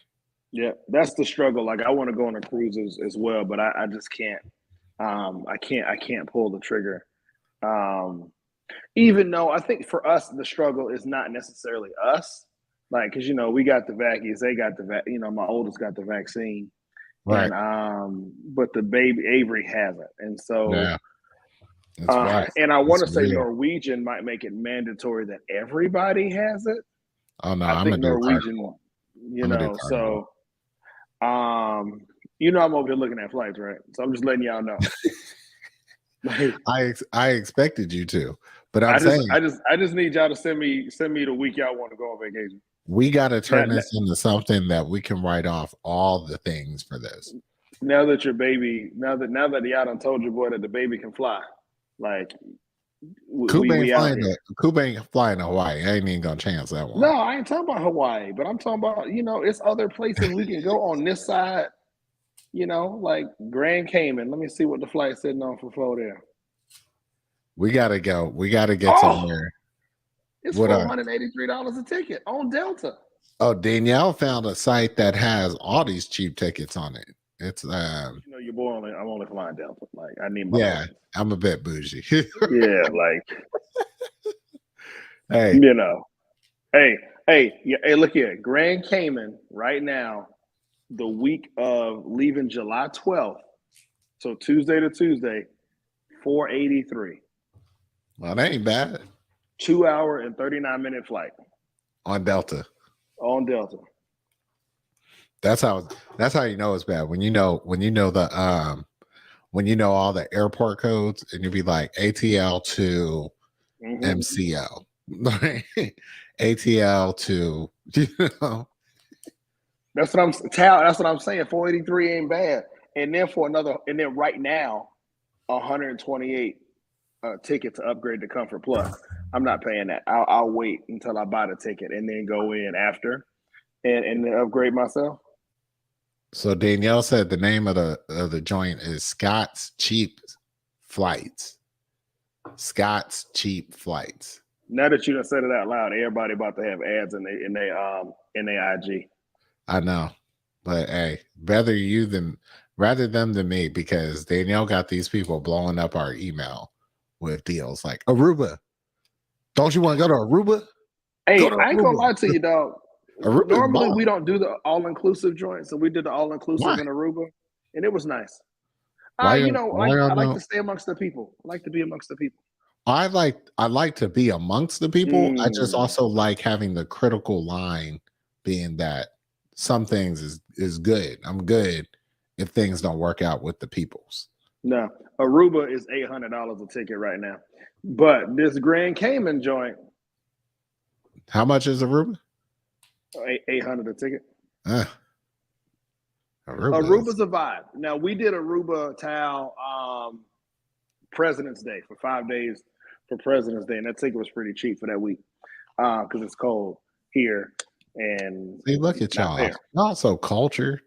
Yeah, that's the struggle. Like I want to go on a cruise as well, but I just can't. I can't pull the trigger. Even though I think for us the struggle is not necessarily us, like because we got the vaccies, they got my oldest got the vaccine, Right. and but the baby Avery hasn't, and so yeah. That's right. And I want to say Norwegian might make it mandatory that everybody has it. Oh no, I think Norwegian, so You know I'm over here looking at flights, right? So I'm just letting y'all know. Like, I expected you to, but I'm I saying just need y'all to send me the week y'all want to go on vacation. we got to turn Now, this into something that we can write off all the things for this. now that your baby, now that y'all done told your boy that the baby can fly, like we out here. Coop ain't flying to Hawaii. I ain't even gonna chance that one. No, I ain't talking about Hawaii, but I'm talking about, it's other places we can go on this side, like Grand Cayman. Let me see what the flight's sitting on for there. We gotta go. We gotta get somewhere. It's $483 a ticket on Delta. Oh, Danielle found a site that has all these cheap tickets on it. It's your boy I'm only flying Delta. Like I need my points. I'm a bit bougie. Yeah, like hey. Hey, look here. Grand Cayman right now, the week of leaving July 12th. So Tuesday to Tuesday, $483. Well, that ain't bad. 2 hour and 39-minute flight. On Delta. On Delta. That's how you know it's bad. When you know the when you know all the airport codes and you'd be like ATL to MCL. ATL to That's what I'm saying. 483 ain't bad. And then right now, 128 ticket to upgrade to Comfort Plus. I'm not paying that. I'll wait until I buy the ticket and then go in after and then upgrade myself. So Danielle said the name of the joint is Scott's Cheap Flights. Scott's Cheap Flights. Now that you done said it out loud, everybody about to have ads in their IG. I know, but hey, rather them than me, because Danielle got these people blowing up our email with deals like Aruba. Don't you want to go to Aruba? Hey, I ain't gonna lie to you, dog. Normally we don't do the all-inclusive joint, so we did the all-inclusive in Aruba, and it was nice. I like to stay amongst the people. I like to be amongst the people. I like to be amongst the people. I just also like having the critical line being that some things is good. I'm good if things don't work out with the peoples. No, Aruba is $800 a ticket right now, but this Grand Cayman joint. How much is Aruba? $800 a ticket. Aruba's a vibe. Now we did Aruba Tao President's Day for 5 days for President's Day, and that ticket was pretty cheap for that week because it's cold here. And see, look at y'all. Y'all so cultured.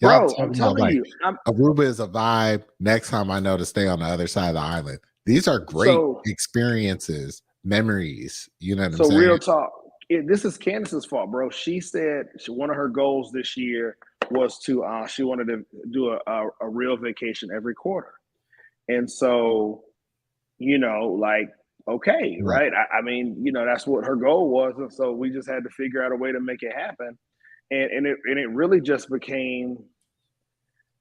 Bro, I'm telling you, Aruba is a vibe. Next time I know to stay on the other side of the island. These are great experiences, memories. You know what I'm saying? So real talk. This is Candace's fault, bro. She said one of her goals this year was to she wanted to do a real vacation every quarter. And so, okay, right? I mean, that's what her goal was. And so we just had to figure out a way to make it happen. And it really just became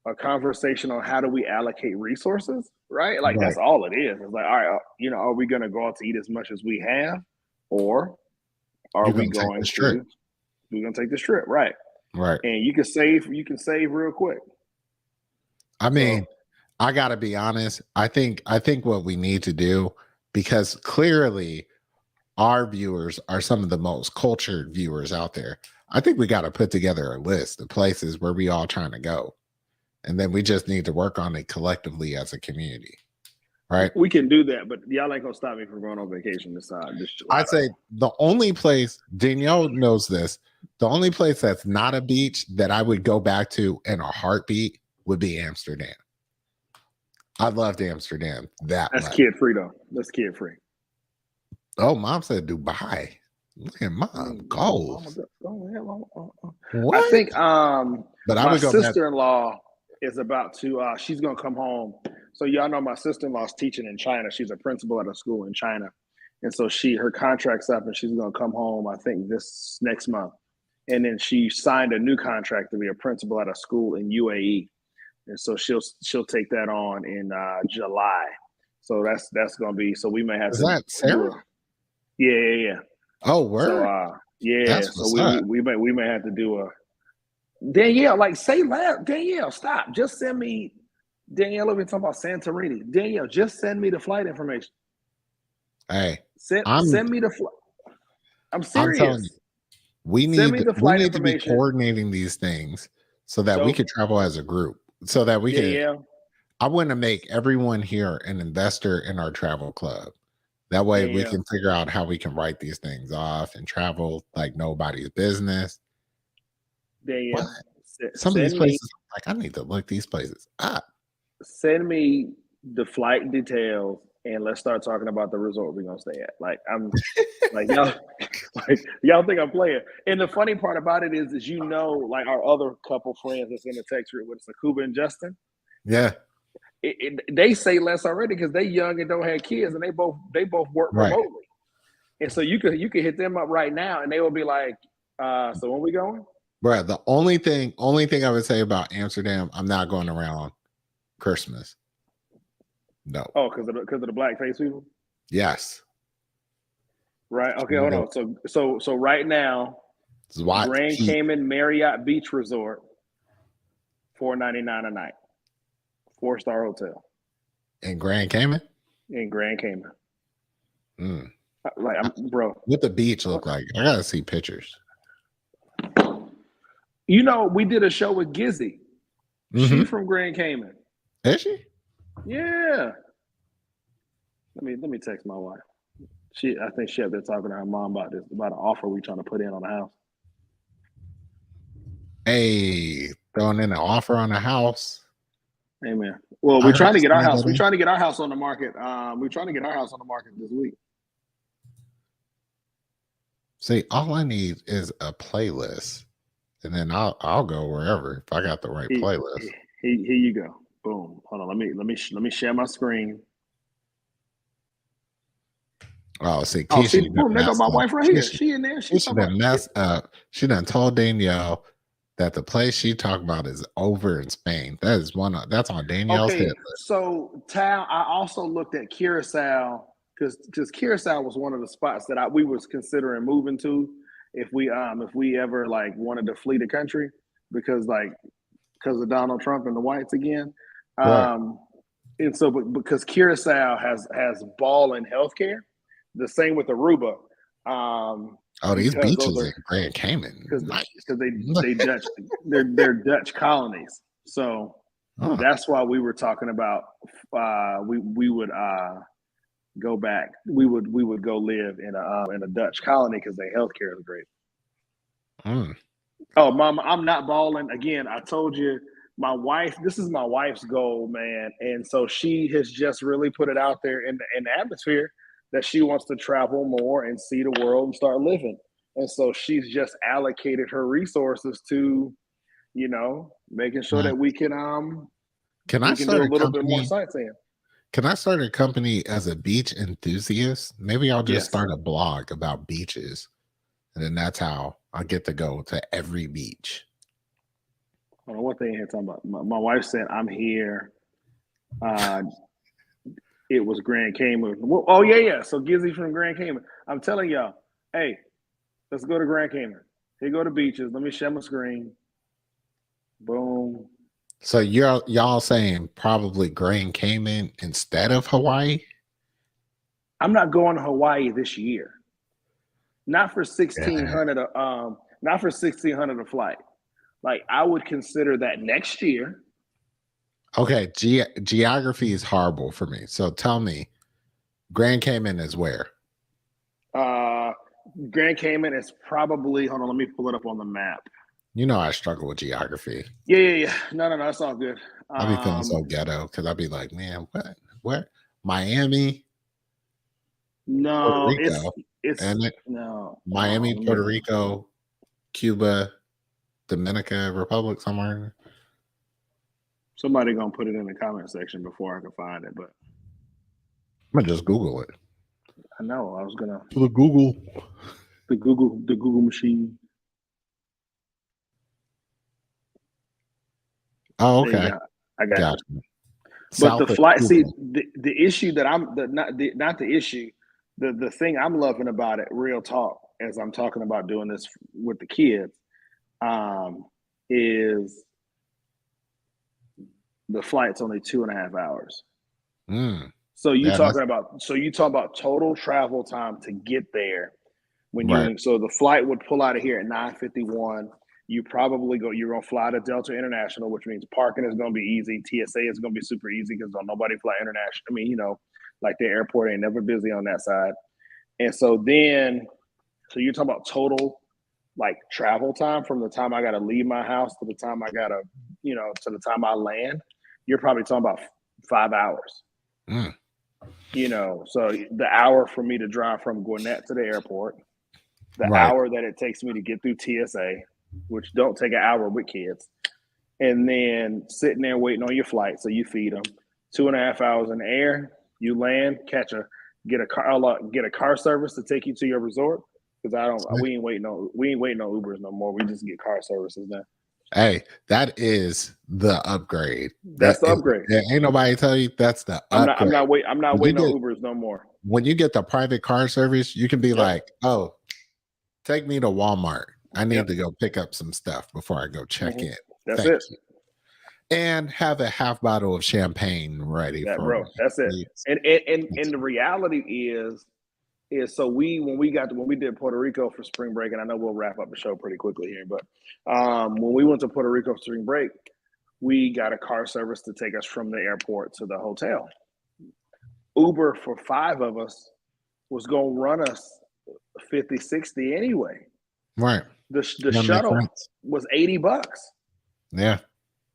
a conversation on how do we allocate resources, right? Like that's all it is. It's like, all right, are we going to go out to eat as much as we have, or are we going to? We're going to take this trip, right? Right. And you can save real quick. I mean, I got to be honest. I think what we need to do, because clearly our viewers are some of the most cultured viewers out there. I think we got to put together a list of places where we all trying to go. And then we just need to work on it collectively as a community. Right. We can do that, but y'all ain't gonna stop me from going on vacation this time. I'd say the only place, Danielle knows this, the only place that's not a beach that I would go back to in a heartbeat would be Amsterdam. I loved Amsterdam. That's kid free though. That's kid free. Oh, mom said Dubai. Look at mom goals. I think but my sister-in-law is about to she's gonna come home. So y'all know my sister-in-law is teaching in China. She's a principal at a school in China. And so her contract's up and she's gonna come home, I think this next month. And then she signed a new contract to be a principal at a school in UAE. And so she'll take that on in July. So that's gonna be, so we may have that Sarah? Yeah. Oh, word. So yeah. So we may have to do Danielle, like say loud, Danielle, stop. Just send me Danielle. We've been talking about Santorini. Danielle, just send me the flight information. Hey, Send me the flight. I'm I'm telling you, serious. we Send me need the we flight need to be information. coordinating these things so that we So could travel as a group. So that we could Danielle, I want to make everyone here an investor in our travel club. That way we Danielle, can figure out how we can write these things off and travel like nobody's business. What? Danielle, Some of these send me places, like I need to look these places up. send me the flight details and let's start talking about the resort we're gonna stay at. Like I'm like y'all like y'all think I'm playing. And the funny part about it is like our other couple friends that's in the text group with us, Akuba and Justin, Yeah, they say less already because they young and don't have kids and they both work right. remotely. And so you could hit them up right now and they will be like, so when we going? Bro, the only thing I would say about Amsterdam, I'm not going around Christmas. No. Oh, because of the blackface people? Yes. Right. Okay, hold on. So right now, Swat Grand heat Cayman Marriott Beach Resort, $499 a night, 4-star hotel in Grand Cayman. in Grand Cayman. Mm. Like bro. What the beach look like? I gotta see pictures. We did a show with Gizzy. She's from Grand Cayman. Is she? Yeah. Let me text my wife. I think she up there talking to her mom about an offer we trying to put in on the house. Hey, throwing in an offer on a house. Amen. Well, we're trying to get our house. We're trying to get our house on the market. We're trying to get our house on the market this week. See, all I need is a playlist, and then I'll go wherever if I got the right playlist. Here you go. Boom. Hold on. Let me share my screen. Oh, see, Keisha, boom, there go my wife right here. She in there. She's done messed up. She done told Danielle that the place she talked about is over in Spain. That's on Danielle's hit list. So Tal, I also looked at Curacao because Curacao was one of the spots that we was considering moving to if we ever like wanted to flee the country because of Donald Trump and the whites again. Right. And so because Curacao has ball in healthcare, the same with Aruba. These beaches in Grand Cayman, because they're Dutch colonies. So that's why we were talking about we would go back. We would go live in a Dutch colony because their healthcare is great. Oh, Mama, I'm not balling again. I told you. This is my wife's goal, man. And so she has just really put it out there in the atmosphere that she wants to travel more and see the world and start living. And so she's just allocated her resources to, making sure that we can do a little bit more sightseeing. Can I start a company as a beach enthusiast? Maybe I'll just start a blog about beaches. And then that's how I get to go to every beach. I don't know what thing here talking about. My wife said, I'm here. It was Grand Cayman. Oh, yeah. So Gizzy from Grand Cayman. I'm telling y'all, hey, let's go to Grand Cayman. Here go to beaches. Let me share my screen. Boom. So y'all saying probably Grand Cayman instead of Hawaii? I'm not going to Hawaii this year. Not for $1,600. Not for $1,600 a flight. Like I would consider that next year. Okay, geography is horrible for me. So tell me, Grand Cayman is where? Grand Cayman is probably. Hold on, let me pull it up on the map. I struggle with geography. Yeah. No, that's all good. I'll be feeling so ghetto because I'll be like, man, what? Miami? No, it's no Miami, Puerto Rico, Cuba, Dominica Republic, somewhere. Somebody gonna put it in the comment section before I can find it, but I'm gonna just Google it. I know. I was gonna the Google machine. Oh, okay. I got you. But the flight, see, the issue that not the issue, the thing I'm loving about it, real talk, as I'm talking about doing this with the kids, is the flight's only 2.5 hours. So you talking about total travel time to get there when so the flight would pull out of here at 9:51. You're gonna fly to Delta International, which means parking is gonna be easy. TSA is gonna be super easy because don't nobody fly international. I mean, like the airport ain't never busy on that side. And so you're talking about total like travel time from the time I gotta leave my house to the time I gotta, to the time I land. You're probably talking about 5 hours. So the hour for me to drive from Gwinnett to the airport, the hour that it takes me to get through TSA, which don't take an hour with kids, and then sitting there waiting on your flight. So you feed them 2.5 hours in the air, you land, get a car service to take you to your resort. Because we ain't waiting on Ubers no more. We just get car services now. Hey, that is the upgrade. That's the upgrade. Ain't nobody tell you that's the upgrade. I'm not waiting on Ubers no more. When you get the private car service, you can be like, "Oh, take me to Walmart. I need to go pick up some stuff before I go check in." That's it. You. And have a half bottle of champagne ready for bro. That's it. And the reality is so when we did Puerto Rico for spring break, and I know we'll wrap up the show pretty quickly here, but when we went to Puerto Rico for spring break, we got a car service to take us from the airport to the hotel. Uber for 5 of us was going to run us 50, 60 anyway. Right. The shuttle was $80. Yeah.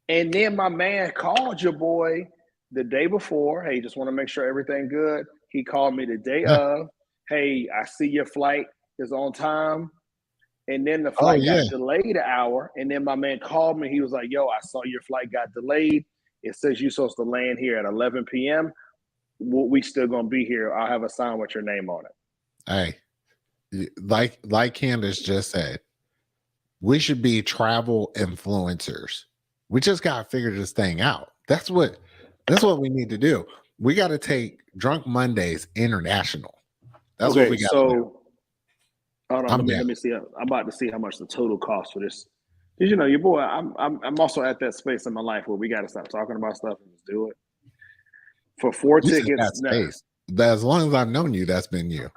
And then my man called your boy the day before. Hey, just want to make sure everything good. He called me the day of. Hey, I see your flight is on time. And then the flight got delayed an hour. And then my man called me. He was like, yo, I saw your flight got delayed. It says you're supposed to land here at 11 p.m. We still going to be here. I'll have a sign with your name on it. Hey, like Candace just said, we should be travel influencers. We just got to figure this thing out. That's what we need to do. We got to take Drunk Mondays international. That's what we got to do. Hold on, let me see. I'm about to see how much the total cost for this. Because your boy, I'm also at that space in my life where we got to stop talking about stuff and just do it. For 4 tickets, as long as I've known you, that's been you.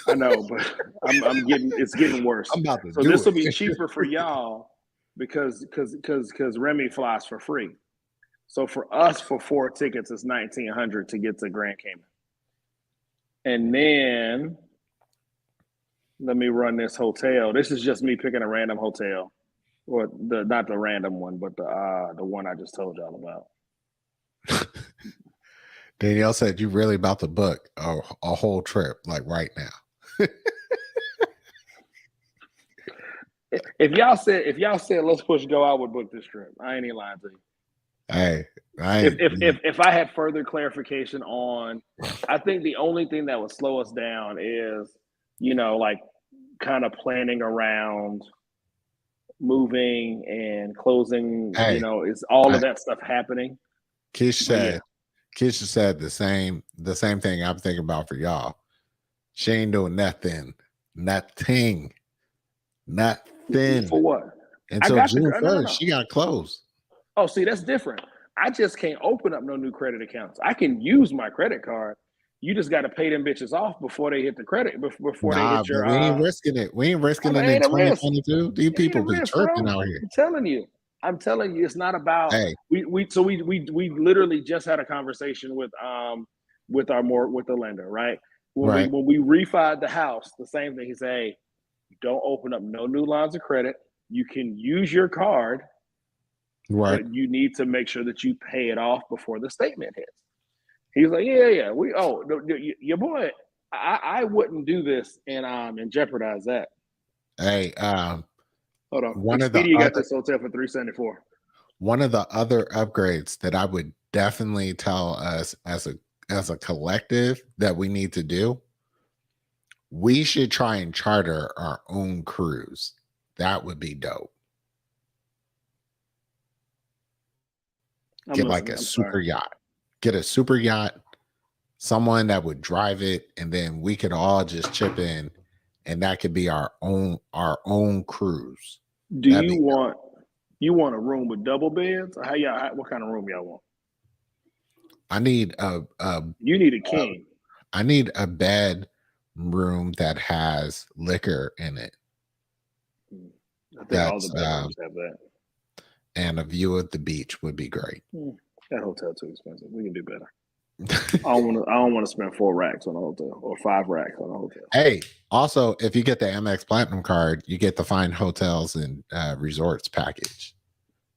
I know, but it's getting worse. So this will be cheaper for y'all because Remy flies for free. So for us, for 4 tickets, it's $1,900 to get to Grand Cayman. And then let me run this hotel. This is just me picking a random hotel, or not the random one, but the one I just told y'all about. Danielle said you really about to book a whole trip like right now. If y'all said let's push go, I would book this trip. I ain't even lying to you. Hey, if I had further clarification on, I think the only thing that would slow us down is, like kind of planning around moving and closing, is all of that stuff happening. Keisha said the same thing I'm thinking about for y'all. She ain't doing nothing. For what? Until June 1st, she got closed. Oh, see, that's different. I just can't open up no new credit accounts. I can use my credit card. You just got to pay them bitches off before they hit the credit. Before they hit your. We ain't risking it. We ain't risking it in 2022. These people be tripping out here. I'm telling you, it's not about. Hey. We literally just had a conversation with the lender, right? When we refied the house, the same thing. He said, "Hey, don't open up no new lines of credit. You can use your card." Right. But you need to make sure that you pay it off before the statement hits. He's like, yeah. Your boy, I wouldn't do this and jeopardize that. Hey, hold on. You got this hotel for $374. One of the other upgrades that I would definitely tell us as a collective that we need to do, we should try and charter our own cruise. That would be dope. Get a super yacht. Get a super yacht, someone that would drive it, and then we could all just chip in, and that could be our own cruise. You You want a room with double beds? Or what kind of room y'all want? I need You need a king. I need a bed room that has liquor in it. I think all the bedrooms have that. And a view of the beach would be great. That hotel too expensive. We can do better. I don't want to spend 4 racks on a hotel or 5 racks on a hotel. Hey, also, if you get the Amex Platinum card, you get the Fine Hotels and Resorts package.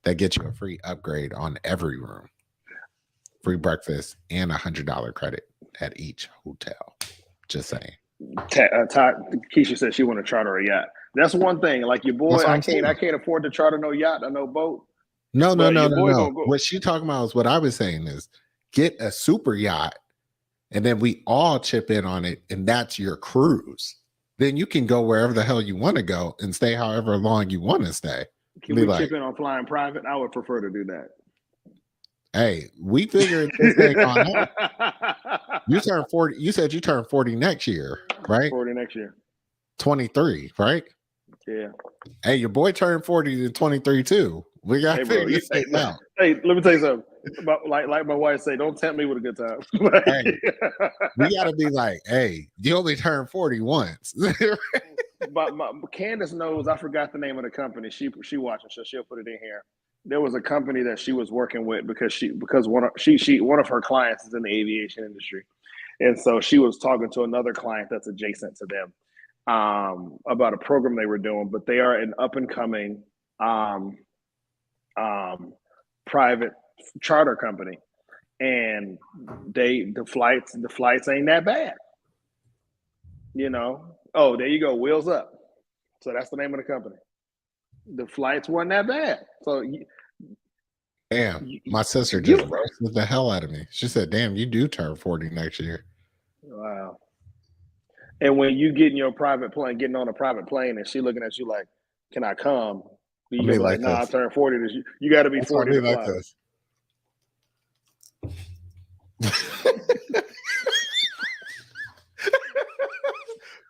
That gets you a free upgrade on every room, free breakfast, and $100 credit at each hotel. Just saying. Keisha said she want to charter a yacht. That's one thing. Like your boy, I can't afford to charter no yacht or no boat. No. What she talking about is what I was saying is get a super yacht, and then we all chip in on it, and that's your cruise. Then you can go wherever the hell you want to go and stay however long you want to stay. Can we chip in on flying private? I would prefer to do that. Hey, we figured this thing on. You turn 40. You said you turn 40 next year, right? 40 next year. 23, right? Yeah. Hey, your boy turned 40 to 23 too. We got to figure this thing out. Hey, let me tell you something. Like my wife say, don't tempt me with a good time. Hey, we got to be like, hey, you only turned 40 once. But Candace knows. I forgot the name of the company. She watching, so she'll put it in here. There was a company that she was working with because one of her clients is in the aviation industry, and so she was talking to another client that's adjacent to them about a program they were doing. But they are an up and coming private charter company, and the flights ain't that bad. You know. Oh, there you go. Wheels Up. So that's the name of the company. The flights weren't that bad. So, damn, my sister just roasted the hell out of me. She said, damn, you do turn 40 next year. Wow. And when you get in your private plane, getting on a private plane, and she looking at you like, can I come? You be like, nah, I turned 40. You got to be 40 to fly.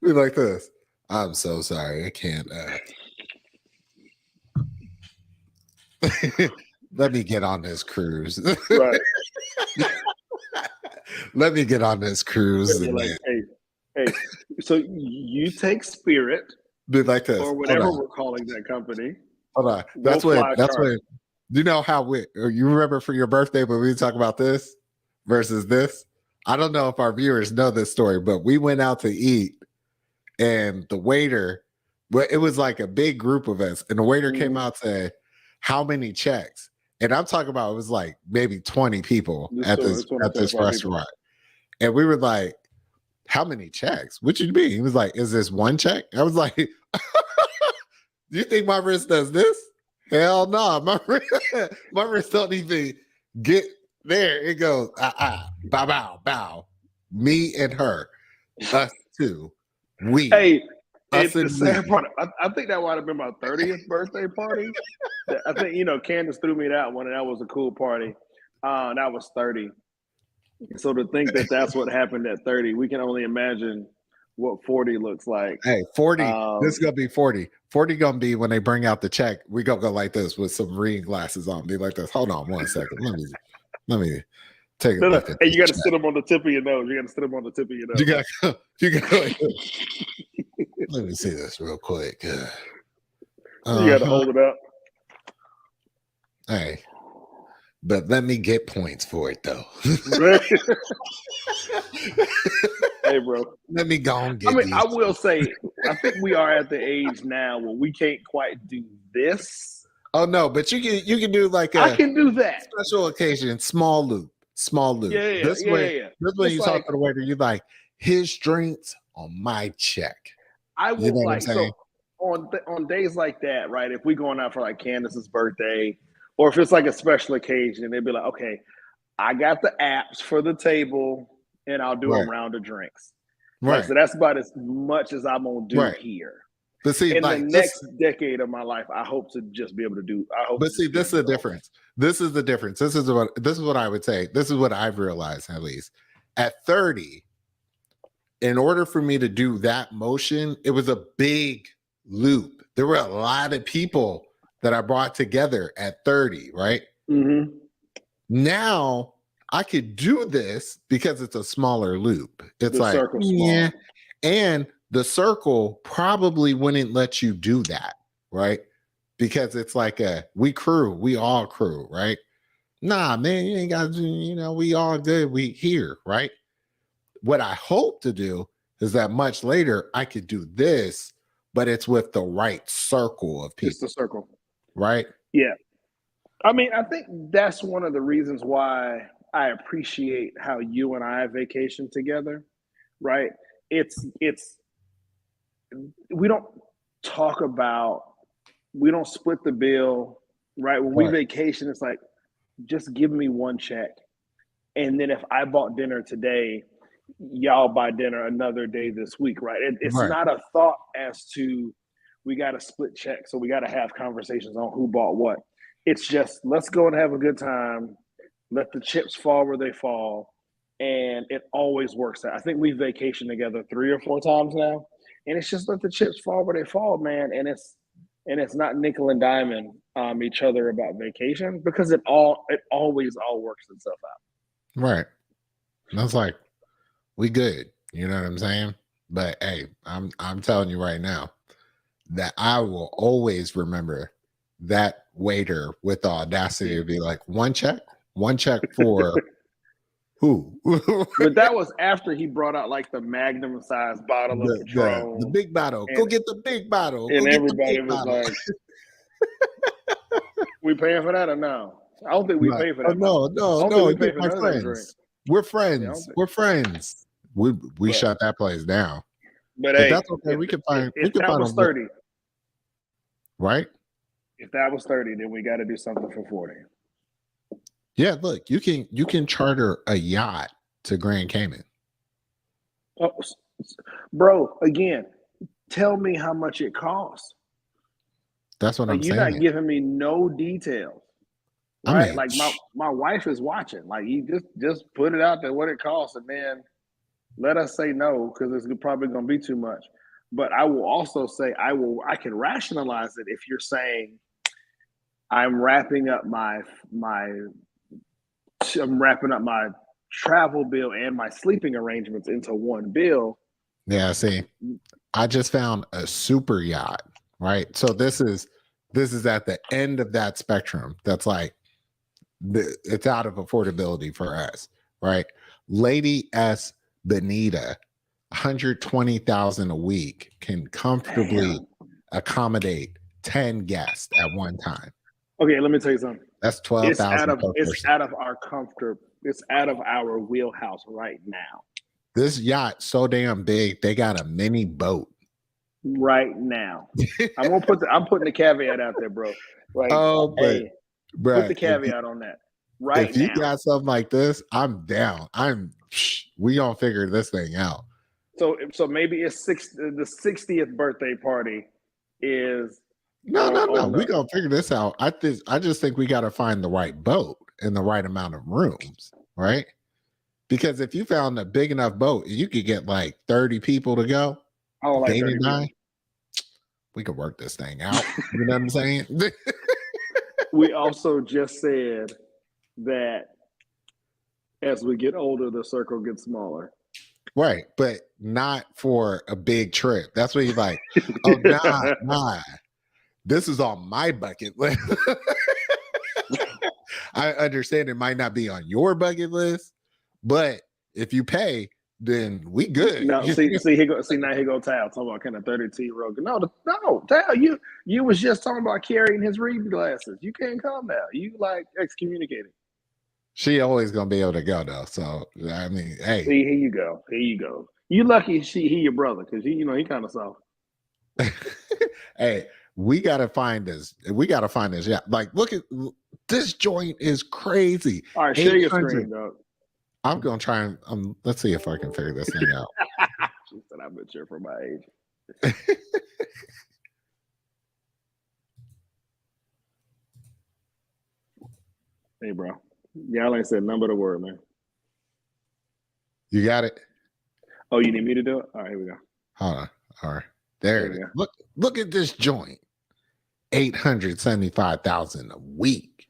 Be like this. I'm so sorry. I can't. Let me get on this cruise. Right. Let me get on this cruise. Like, hey. So you take Spirit. Be like this. Or whatever we're calling that company. Hold on. That's when. You know how you remember for your birthday when we talk about this versus this? I don't know if our viewers know this story, but we went out to eat. And the waiter, it was like a big group of us, and the waiter came out and said, how many checks? And I'm talking about, it was like maybe 20 people at this restaurant. People. And we were like, how many checks? What you mean? He was like, is this one check? I was like, do you think my wrist does this? Hell no. My wrist don't even get there. It goes, bow. Me and her, us two. Hey, it's the sad part. I think that might have been my 30th birthday party. I think, Candace threw me that one, and that was a cool party. That was 30. So to think that that's what happened at 30, we can only imagine what 40 looks like. Hey, 40. This is going to be 40. 40 going to be when they bring out the check. We going to go like this with some reading glasses on. Be like this. Hold on 1 second. Let me take a look. Hey, you got to sit them on the tip of your nose. You got to sit them on the tip of your nose. You got let me see this real quick. You got to hold it up. Hey, but let me get points for it though. Hey, bro. Let me go and get. I will say, I think we are at the age now where we can't quite do this. Oh no, but you can do like I can do that special occasion, small loop. Yeah. This way you talk to the waiter. You like his drinks on my check. I will like so on days like that, right? If we going out for like Candace's birthday, or if it's like a special occasion, they'd be like, okay, I got the apps for the table, and I'll do a round of drinks. Right. So that's about as much as I'm gonna do here. But see, in the next decade of my life, I hope to just be able to do. But see, this is the difference. This is the difference. This is what I would say. This is what I've realized, at least at 30. In order for me to do that motion, it was a big loop. There were a lot of people that I brought together at 30, right? Mm-hmm. Now I could do this because it's a smaller loop. It's The like, circle's yeah. small. And the circle probably wouldn't let you do that, right? Because it's like we all crew, right? Nah, man, you ain't got to, we all good. We here, right? What I hope to do is that much later I could do this, but it's with the right circle of people. It's the circle. Right? Yeah. I mean, I think that's one of the reasons why I appreciate how you and I vacation together, right? It's we don't talk about, we don't split the bill, right? When we vacation, it's like, just give me one check. And then if I bought dinner today, y'all buy dinner another day this week, right? It's not a thought as to we got to split checks, so we got to have conversations on who bought what. It's just, let's go and have a good time. Let the chips fall where they fall. And it always works out. I think we've vacationed together 3 or 4 times now. And it's just let the chips fall where they fall, man. And it's not nickel and diming each other about vacation, because it always all works itself out. Right. And I was like, we good. You know what I'm saying? But hey, I'm telling you right now that I will always remember that waiter with the audacity to be like, one check for who? But that was after he brought out like the magnum size bottle of Patron. The big bottle. Go get the big bottle. And Go everybody was like, we paying for that or no? I don't think we pay for that. No. You're my friends. We're friends. We're friends. We shut that place down. But hey, that's okay. We can find. If that was 30, right? If that was 30, then we got to do something for 40. Yeah, look, you can charter a yacht to Grand Cayman. Oh, bro, again, tell me how much it costs. That's what I'm saying. You're not giving me no details. Right? I mean, like my wife is watching. Like, you just put it out there what it costs, and then let us say no, because it's probably going to be too much. But I will also say I can rationalize it if you're saying I'm wrapping up my travel bill and my sleeping arrangements into one bill. Yeah, see, I just found a super yacht, right? So this is at the end of that spectrum. That's like it's out of affordability for us, right? Lady S Benita, 120,000 a week, can comfortably accommodate 10 guests at one time. Okay, let me tell you something. That's 12,000. It's out of our comfort. It's out of our wheelhouse right now. This yacht so damn big, they got a mini boat right now. I'm putting the caveat out there, bro. Like, hey, put the caveat on that. Right now. If you got something like this, I'm down. We gonna figure this thing out. So maybe it's the 60th birthday party is. No. We gonna figure this out. I just think we gotta find the right boat and the right amount of rooms, right? Because if you found a big enough boat, you could get like 30 people to go. I don't like 30 people. We could work this thing out. You know what I'm saying? We also just said that as we get older, the circle gets smaller. Right, but not for a big trip. That's what he's like. Oh, nah. This is on my bucket list. I understand it might not be on your bucket list, but if you pay, then we good. No, now here go Tal talking about kind of 32-year-old. No, Tal, you was just talking about carrying his reading glasses. You can't come now. You like excommunicated. She always gonna be able to go though. So I mean, hey. See, here you go. You lucky he your brother, because he kind of soft. Hey, we gotta find this. Yeah, like look at this joint is crazy. All right, share your screen, dog. I'm gonna try and let's see if I can figure this thing out. She said I'm mature for my age. Hey, bro. Y'all ain't said number the word, man. You got it? Oh, you need me to do it? All right, here we go. Hold on. All right. There it is. Look at this joint. $875,000 a week.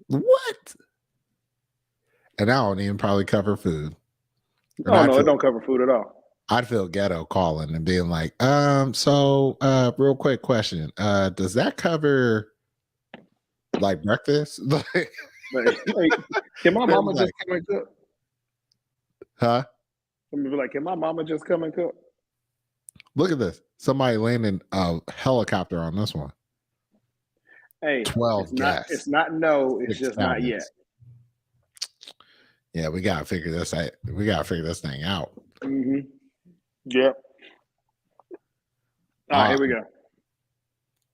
What? And I don't even probably cover food. And Oh no, it don't cover food at all. I'd feel ghetto calling and being like, so real quick question. Does that cover like breakfast? Like, Can my mama like, just come and cook? huh? Let me be like, can my mama just come and cook? Look at this. Somebody landing a helicopter on this one. Hey, 12 guests. It's not no, it's just not yet. Yeah, we gotta figure this out. We gotta figure this thing out. Mm-hmm. Yep. All right, here we go.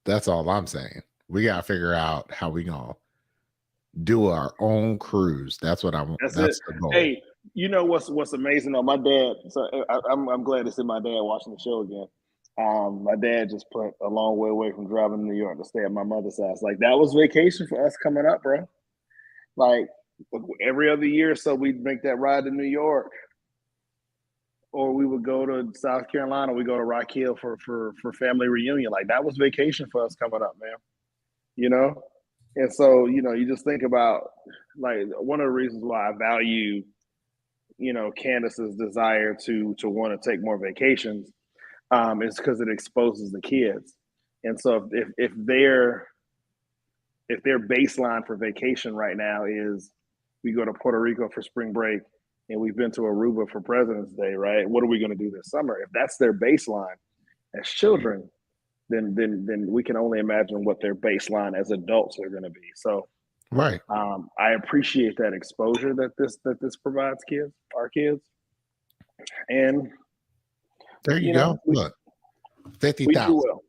That's all I'm saying. We gotta figure out how we gonna do our own cruise. That's what I'm. That's the goal. Hey, you know what's amazing though? My dad. So I'm glad to see my dad watching the show again. My dad just put a long way away from driving to New York to stay at my mother's house. Like that was vacation for us coming up, bro. Like every other year, so we'd make that ride to New York, or we would go to South Carolina. We go to Rock Hill for family reunion. Like that was vacation for us coming up, man. You know, and so you just think about like one of the reasons why I value, Candace's desire to want to take more vacations, is because it exposes the kids. And so if their baseline for vacation right now is we go to Puerto Rico for spring break and we've been to Aruba for President's Day, right? What are we going to do this summer? If that's their baseline as children, then we can only imagine what their baseline as adults are going to be. So, right. I appreciate that exposure that this provides our kids, and there you go. Look, 50,000. Well.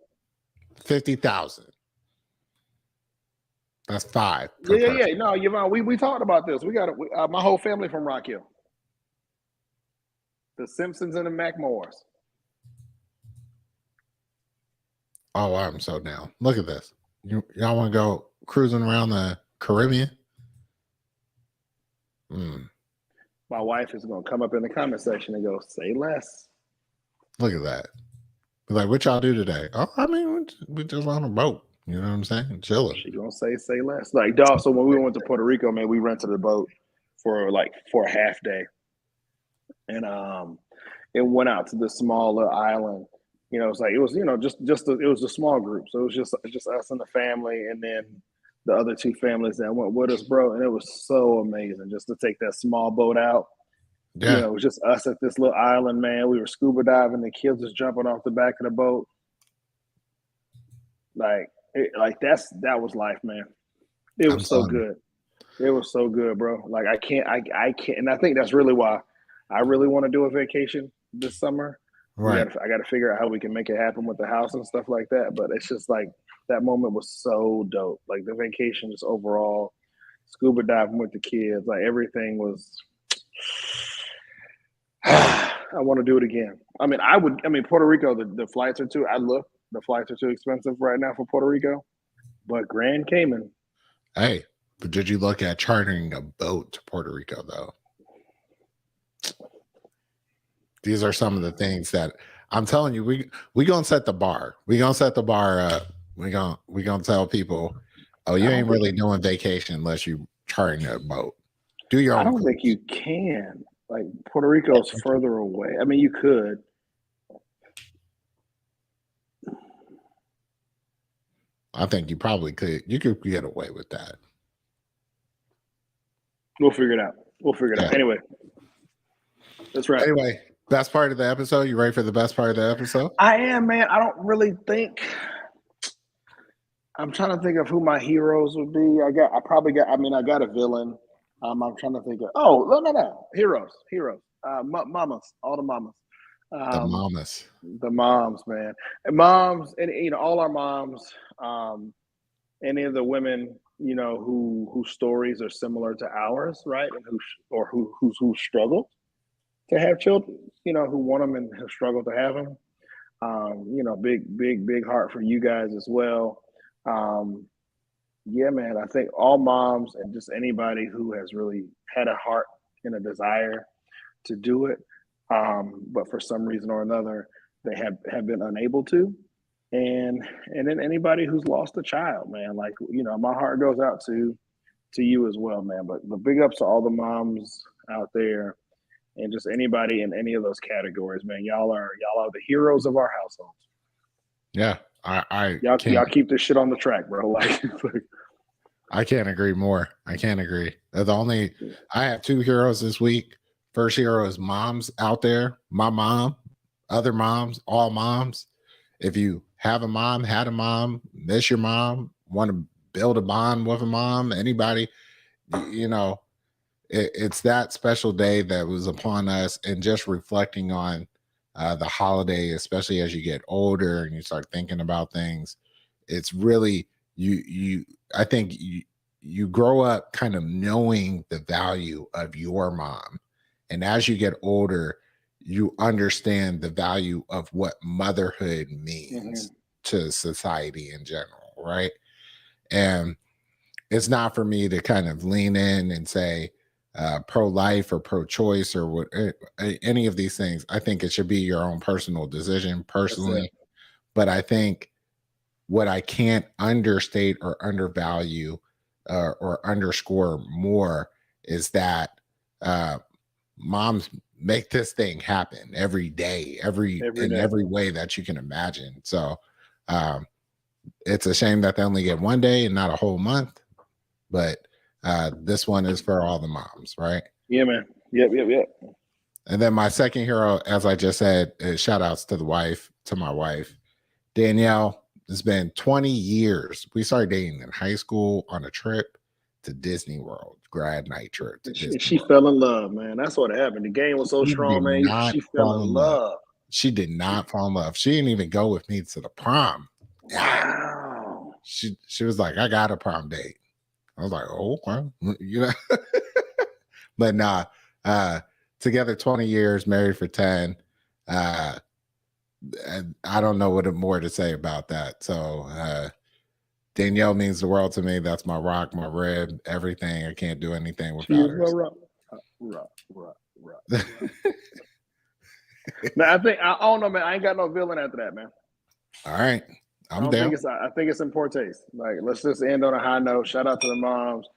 50,000. That's 5. Yeah. No, Yvonne, we talked about this. We got my whole family from Rock Hill. The Simpsons and the Mackmores. Oh, I'm so down. Look at this. Y'all want to go cruising around the Caribbean? My wife is going to come up in the comment section and go, say less. Look at that. Like, what y'all do today? Oh, I mean, we just on a boat. You know what I'm saying? Chilling. She going to say less. Like, dog, so when we went to Puerto Rico, man, we rented a boat for a half day. And it went out to this small little island. It was like, it was a small group. So it was just us and the family, and then the other 2 families that went with us, bro. And it was so amazing just to take that small boat out. Yeah. It was just us at this little island, man. We were scuba diving, the kids was jumping off the back of the boat. That was life, man. It was so good. It was so good, bro. Like I can't, and I think that's really why I really want to do a vacation this summer. Right. I got to figure out how we can make it happen with the house and stuff like that. But it's just like that moment was so dope. Like the vacation, just overall, scuba diving with the kids, like everything was. I want to do it again. I mean, Puerto Rico. The flights are the flights are too expensive right now for Puerto Rico, but Grand Cayman. Hey, but did you look at chartering a boat to Puerto Rico though? These are some of the things that I'm telling you. We gonna set the bar. We gonna set the bar up. We gonna tell people, oh, you ain't really doing vacation unless you chartering a boat. Do your own. I don't think you can. Like Puerto Rico's further away. I mean, you could. I think you probably could. You could get away with that. We'll figure it out. Anyway, that's right. Anyway, best part of the episode. You ready for the best part of the episode? I am, man. I don't really think. I'm trying to think of who my heroes would be. I got a villain. I'm trying to think of. Oh, no. Heroes. Mamas. All the mamas. The moms, man. And moms, and all our moms. Any of the women, whose stories are similar to ours, right? And who struggle to have children, who want them and have struggled to have them. Big heart for you guys as well. Yeah, man, I think all moms and just anybody who has really had a heart and a desire to do it, but for some reason or another, they have been unable to. and then anybody who's lost a child, man. Like, my heart goes out to you as well, man. But big ups to all the moms out there and just anybody in any of those categories, man. Y'all are the heroes of our households. Yeah, I Y'all can't keep this shit on the track, bro. I can't agree more. I can't agree. I have two heroes this week. First hero is moms out there. My mom, other moms, all moms. If you have a mom, had a mom, miss your mom, want to build a bond with a mom, anybody, you know, it's that special day that was upon us, and just reflecting on the holiday, especially as you get older and you start thinking about things. It's really you. I think you grow up kind of knowing the value of your mom, and as you get older, you understand the value of what motherhood means to society in general, right? And it's not for me to kind of lean in and say pro-life or pro-choice or what any of these things. I think it should be your own personal decision personally. But I think what I can't understate or undervalue or underscore more is that moms make this thing happen every day, every way that you can imagine. So it's a shame that they only get one day and not a whole month. But this one is for all the moms, right? Yeah, man. Yep. And then my second hero, as I just said, is shout outs to my wife, Danielle. It's been 20 years. We started dating in high school on a trip to Disney World, grad night trip. She fell in love, man. That's what happened. The game was so strong, man. She fell in love. She did not fall in love. She didn't even go with me to the prom. Wow. She was like, I got a prom date. I was like, oh, well, but nah, together 20 years, married for 10. And I don't know what more to say about that. So Danielle means the world to me. That's my rock, my rib, everything. I can't do anything without her. Rock. Now I don't know, man. I ain't got no villain after that, man. All right. I think it's in poor taste. Like, let's just end on a high note. Shout out to the moms.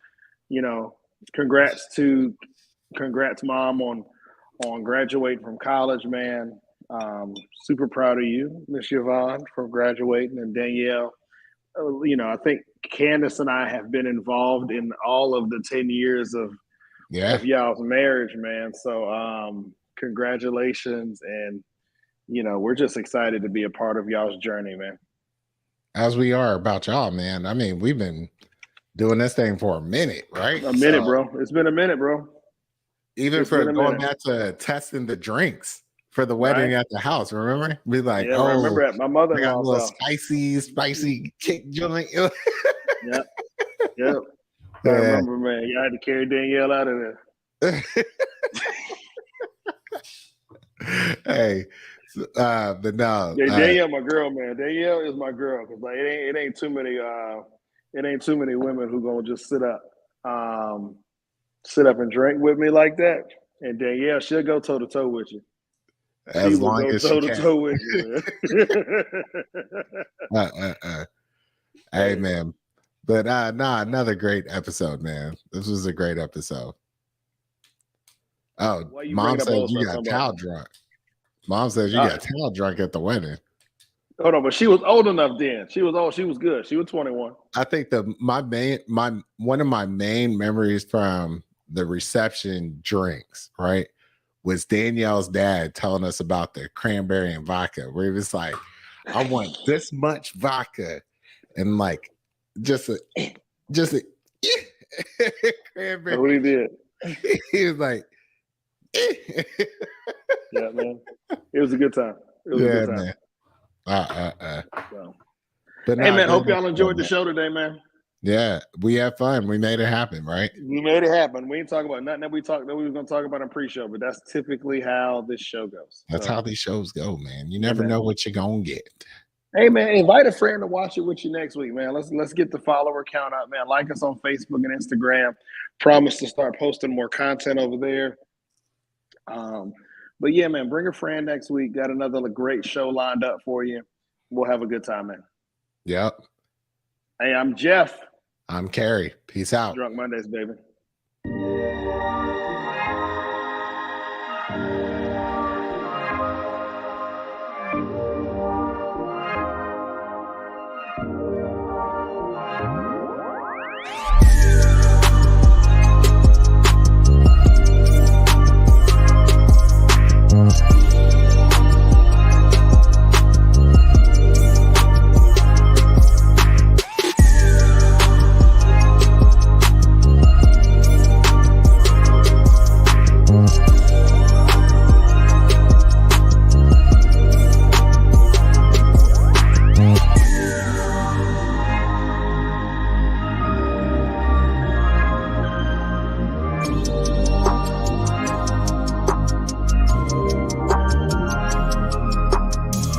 Congrats mom on graduating from college, man. Super proud of you, Miss Yvonne, for graduating, and Danielle. I think Candace and I have been involved in all of the 10 years of y'all's marriage, man. So congratulations, and we're just excited to be a part of y'all's journey, man. As we are about y'all, man. I mean, we've been doing this thing for a minute, right? A minute, bro. It's been a minute, bro. Even for going back to testing the drinks for the wedding at the house, remember? We like, I remember at my mother-in-law's got a little spicy kick joint. Yep. I remember, man. You had to carry Danielle out of there. Hey, but no. Danielle, my girl, man. Danielle is my girl, because like it ain't too many women who gonna just sit up and drink with me like that. And Danielle, she'll go toe to toe with you. As long as she can. Toe with you, man. Hey, man. But another great episode, man. This was a great episode. Oh, mom said you got towel drunk. Mom says you got towel drunk at the wedding. Hold on, but she was old enough then. She was old. She was good. She was 21. I think one of my main memories from the reception drinks, right, was Danielle's dad telling us about the cranberry and vodka, where he was like, I want this much vodka and like just a cranberry. What he did. He was like, yeah, man. It was a good time. It was a good time. Man. But hey, man, hope y'all enjoyed the show today, man. Yeah, we had fun. We made it happen, right? We made it happen. We ain't talking about nothing that we were going to talk about in pre-show, but that's typically how this show goes. That's how these shows go, man. You never know what you're going to get. Hey, man, invite a friend to watch it with you next week, man. Let's get the follower count up, man. Like us on Facebook and Instagram. Promise to start posting more content over there. But yeah, man, bring a friend next week. Got another great show lined up for you. We'll have a good time, man. Yep. Hey, I'm Jeff. I'm Carrie. Peace out. Drunk Mondays, baby.